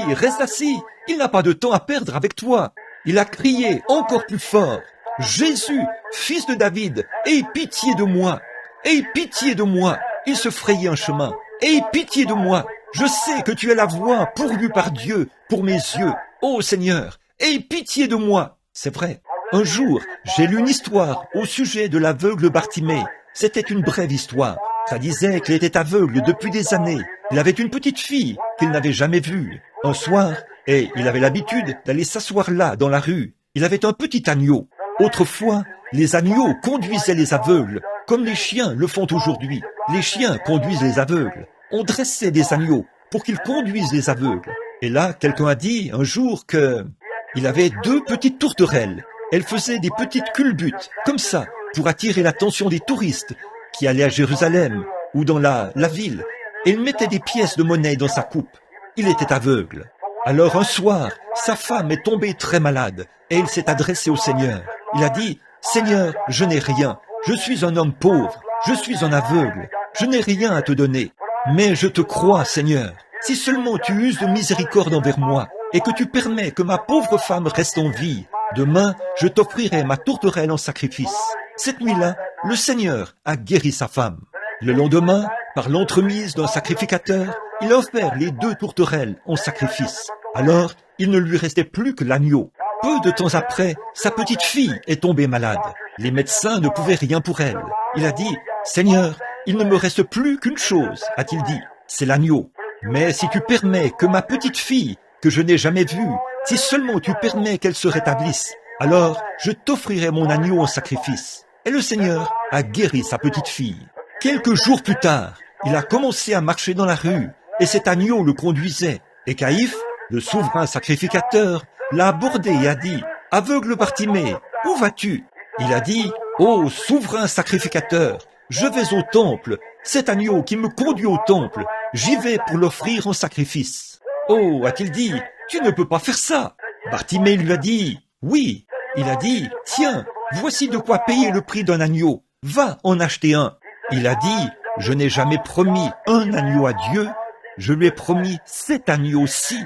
il n'a pas de temps à perdre avec toi. » Il a crié encore plus fort, « Jésus, fils de David, aie pitié de moi, aie pitié de moi. » Il se frayait un chemin, « Aie pitié de moi, je sais que tu es la voie pourvue par Dieu pour mes yeux. Ô Seigneur, aie pitié de moi. » C'est vrai, un jour, j'ai lu une histoire au sujet de l'aveugle Bartimée. C'était une brève histoire. Ça disait qu'il était aveugle depuis des années. Il avait une petite fille qu'il n'avait jamais vue. Un soir, et il avait l'habitude d'aller s'asseoir là, dans la rue. Il avait un petit agneau. Autrefois, les agneaux conduisaient les aveugles, comme les chiens le font aujourd'hui. Les chiens conduisent les aveugles. On dressait des agneaux pour qu'ils conduisent les aveugles. Et là, quelqu'un a dit un jour que il avait 2 petites tourterelles. Elles faisaient des petites culbutes, comme ça, pour attirer l'attention des touristes qui allaient à Jérusalem ou dans la ville. Et il mettait des pièces de monnaie dans sa coupe. Il était aveugle. Alors un soir, sa femme est tombée très malade et il s'est adressé au Seigneur. Il a dit, « Seigneur, je n'ai rien. Je suis un homme pauvre. Je suis un aveugle. Je n'ai rien à te donner. Mais je te crois, Seigneur. Si seulement tu uses de miséricorde envers moi et que tu permets que ma pauvre femme reste en vie, demain, je t'offrirai ma tourterelle en sacrifice. » Cette nuit-là, le Seigneur a guéri sa femme. Le lendemain, par l'entremise d'un sacrificateur, il a offert les 2 tourterelles en sacrifice. Alors, il ne lui restait plus que l'agneau. Peu de temps après, sa petite fille est tombée malade. Les médecins ne pouvaient rien pour elle. Il a dit, « Seigneur, il ne me reste plus qu'une chose, a-t-il dit, c'est l'agneau. Mais si tu permets que ma petite fille, que je n'ai jamais vue, si seulement tu permets qu'elle se rétablisse, alors je t'offrirai mon agneau en sacrifice. » Et le Seigneur a guéri sa petite fille. Quelques jours plus tard, il a commencé à marcher dans la rue, et cet agneau le conduisait. Et Caïphe, le souverain sacrificateur, l'a abordé et a dit, « Aveugle Bartimée, où vas-tu » Il a dit, « Ô souverain sacrificateur, je vais au temple, cet agneau qui me conduit au temple, j'y vais pour l'offrir en sacrifice. » Oh, a-t-il dit, tu ne peux pas faire ça. Bartimée lui a dit, oui. Il a dit, tiens, voici de quoi payer le prix d'un agneau, va en acheter un. Il a dit, je n'ai jamais promis un agneau à Dieu, je lui ai promis 7 agneaux-ci,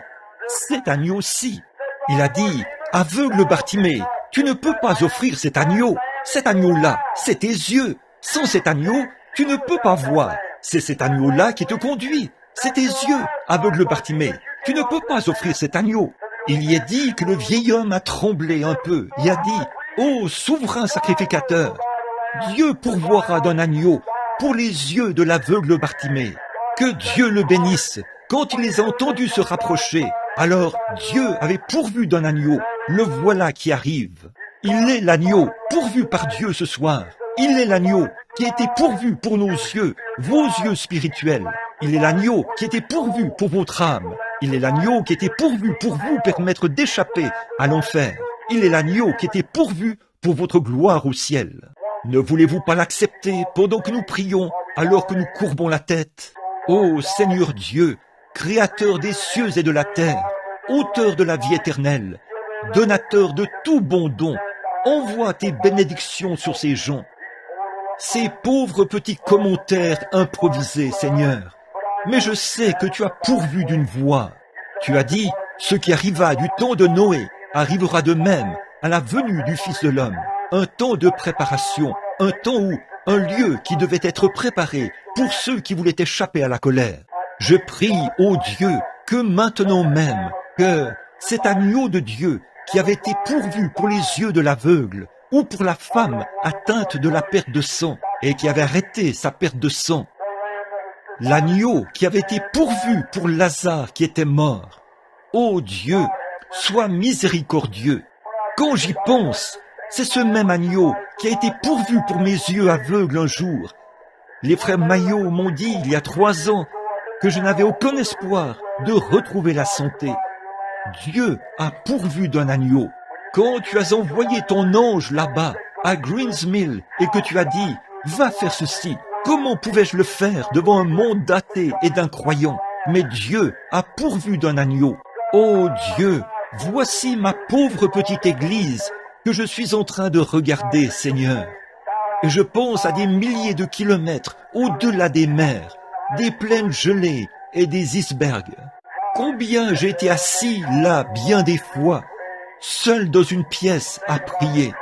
7 agneaux-ci. Il a dit, aveugle Bartimée, tu ne peux pas offrir cet agneau-là, c'est tes yeux. Sans cet agneau, tu ne peux pas voir. C'est cet agneau-là qui te conduit. C'est tes yeux, aveugle Bartimée. Tu ne peux pas offrir cet agneau. Il y est dit que le vieil homme a tremblé un peu. Il a dit, ô souverain sacrificateur, Dieu pourvoira d'un agneau pour les yeux de l'aveugle Bartimée. Que Dieu le bénisse. Quand il les a entendus se rapprocher, alors Dieu avait pourvu d'un agneau. Le voilà qui arrive. Il est l'agneau pourvu par Dieu ce soir. Il est l'agneau qui a été pourvu pour nos yeux, vos yeux spirituels. Il est l'agneau qui a été pourvu pour votre âme. Il est l'agneau qui a été pourvu pour vous permettre d'échapper à l'enfer. Il est l'agneau qui a été pourvu pour votre gloire au ciel. Ne voulez-vous pas l'accepter pendant que nous prions, alors que nous courbons la tête? Ô Seigneur Dieu, Créateur des cieux et de la terre, auteur de la vie éternelle, donateur de tout bon don, envoie tes bénédictions sur ces gens. Ces pauvres petits commentaires improvisés, Seigneur. Mais je sais que tu as pourvu d'une voie. Tu as dit, ce qui arriva du temps de Noé arrivera de même à la venue du Fils de l'homme. Un temps de préparation, un temps où un lieu qui devait être préparé pour ceux qui voulaient échapper à la colère. Je prie, ô Dieu, que maintenant même, que cet agneau de Dieu qui avait été pourvu pour les yeux de l'aveugle, ou pour la femme atteinte de la perte de sang et qui avait arrêté sa perte de sang, l'agneau qui avait été pourvu pour Lazare qui était mort. Ô Dieu, sois miséricordieux. Quand j'y pense, c'est ce même agneau qui a été pourvu pour mes yeux aveugles un jour. Les frères Maillot m'ont dit il y a 3 ans que je n'avais aucun espoir de retrouver la santé. Dieu a pourvu d'un agneau. Quand tu as envoyé ton ange là-bas, à Greens Mill, et que tu as dit « Va faire ceci », comment pouvais-je le faire devant un monde d'athées et d'incroyants? Mais Dieu a pourvu d'un agneau. Ô Dieu, voici ma pauvre petite église que je suis en train de regarder, Seigneur. Et je pense à des milliers de kilomètres au-delà des mers, des plaines gelées et des icebergs. Combien j'ai été assis là bien des fois, seul dans une pièce à prier.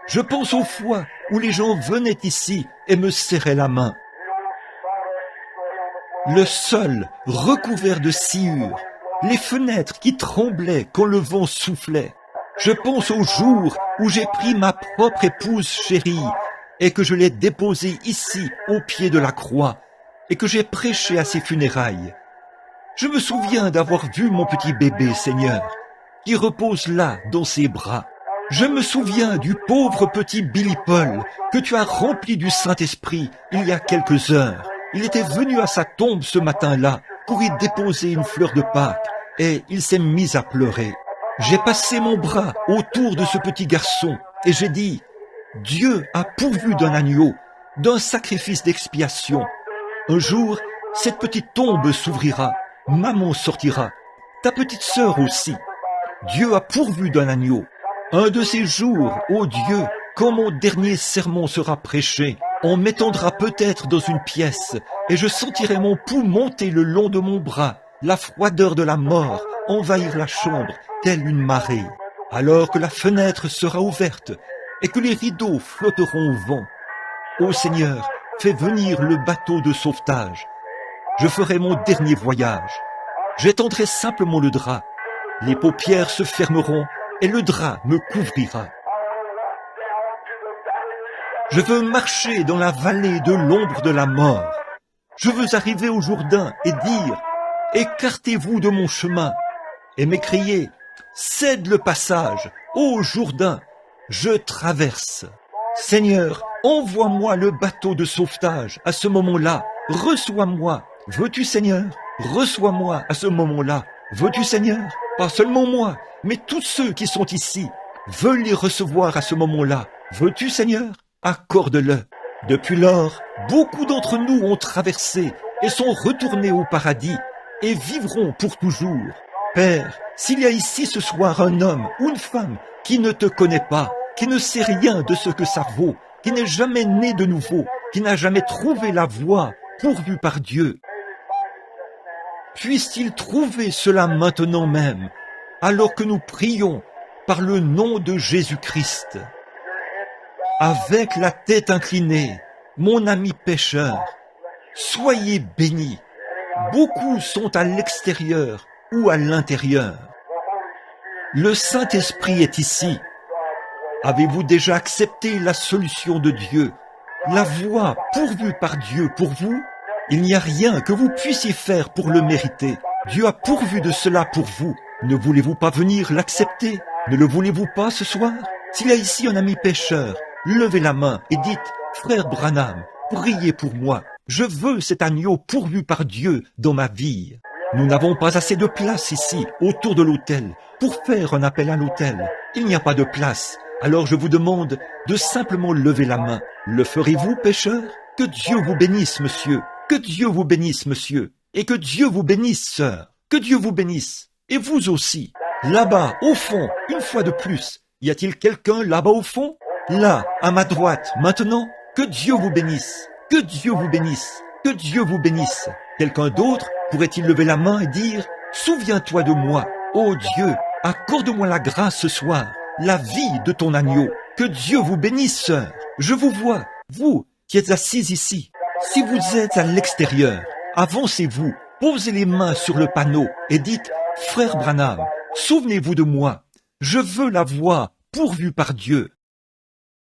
Je pense aux fois où les gens venaient ici et me serraient la main. Le sol recouvert de sciure, les fenêtres qui tremblaient quand le vent soufflait. Je pense au jour où j'ai pris ma propre épouse chérie et que je l'ai déposée ici au pied de la croix et que j'ai prêché à ses funérailles. Je me souviens d'avoir vu mon petit bébé, Seigneur, qui repose là dans ses bras. Je me souviens du pauvre petit Billy Paul que tu as rempli du Saint-Esprit il y a quelques heures. Il était venu à sa tombe ce matin-là pour y déposer une fleur de Pâques et il s'est mis à pleurer. J'ai passé mon bras autour de ce petit garçon et j'ai dit « Dieu a pourvu d'un agneau, d'un sacrifice d'expiation. Un jour, cette petite tombe s'ouvrira, maman sortira, ta petite sœur aussi. Dieu a pourvu d'un agneau. Un de ces jours, ô Dieu, quand mon dernier sermon sera prêché, on m'étendra peut-être dans une pièce et je sentirai mon pouls monter le long de mon bras, la froideur de la mort envahir la chambre telle une marée, alors que la fenêtre sera ouverte et que les rideaux flotteront au vent. Ô Seigneur, fais venir le bateau de sauvetage. Je ferai mon dernier voyage. J'étendrai simplement le drap. Les paupières se fermeront et le drap me couvrira. Je veux marcher dans la vallée de l'ombre de la mort. Je veux arriver au Jourdain et dire « Écartez-vous de mon chemin » et m'écrier « Cède le passage, ô Jourdain, je traverse. » Seigneur, envoie-moi le bateau de sauvetage à ce moment-là. Reçois-moi. Veux-tu, Seigneur? Reçois-moi à ce moment-là. Veux-tu, Seigneur? Pas seulement moi, mais tous ceux qui sont ici veulent les recevoir à ce moment-là. Veux-tu, Seigneur? Accorde-le. Depuis lors, beaucoup d'entre nous ont traversé et sont retournés au paradis et vivront pour toujours. Père, s'il y a ici ce soir un homme ou une femme qui ne te connaît pas, qui ne sait rien de ce que ça vaut, qui n'est jamais né de nouveau, qui n'a jamais trouvé la voie pourvue par Dieu, puisse-t-il trouver cela maintenant même, alors que nous prions par le nom de Jésus-Christ. Avec la tête inclinée, mon ami pécheur, soyez bénis. Beaucoup sont à l'extérieur ou à l'intérieur. Le Saint-Esprit est ici. Avez-vous déjà accepté la solution de Dieu, la voie pourvue par Dieu pour vous? Il n'y a rien que vous puissiez faire pour le mériter. Dieu a pourvu de cela pour vous. Ne voulez-vous pas venir l'accepter? Ne le voulez-vous pas ce soir? S'il y a ici un ami pécheur, levez la main et dites « Frère Branham, priez pour moi. Je veux cet agneau pourvu par Dieu dans ma vie. » Nous n'avons pas assez de place ici, autour de l'autel, pour faire un appel à l'autel. Il n'y a pas de place. Alors je vous demande de simplement lever la main. Le ferez-vous, pécheur? Que Dieu vous bénisse, monsieur. Que Dieu vous bénisse, monsieur. Et que Dieu vous bénisse, sœur. Que Dieu vous bénisse. Et vous aussi, là-bas, au fond, une fois de plus, y a-t-il quelqu'un là-bas au fond? Là, à ma droite, maintenant, que Dieu vous bénisse, que Dieu vous bénisse, que Dieu vous bénisse. Quelqu'un d'autre pourrait-il lever la main et dire, souviens-toi de moi, ô Dieu, accorde-moi la grâce ce soir, la vie de ton agneau. Que Dieu vous bénisse, sœur. Je vous vois, vous qui êtes assises ici. Si vous êtes à l'extérieur, avancez-vous, posez les mains sur le panneau et dites, frère Branham, souvenez-vous de moi. Je veux la voir pourvue par Dieu.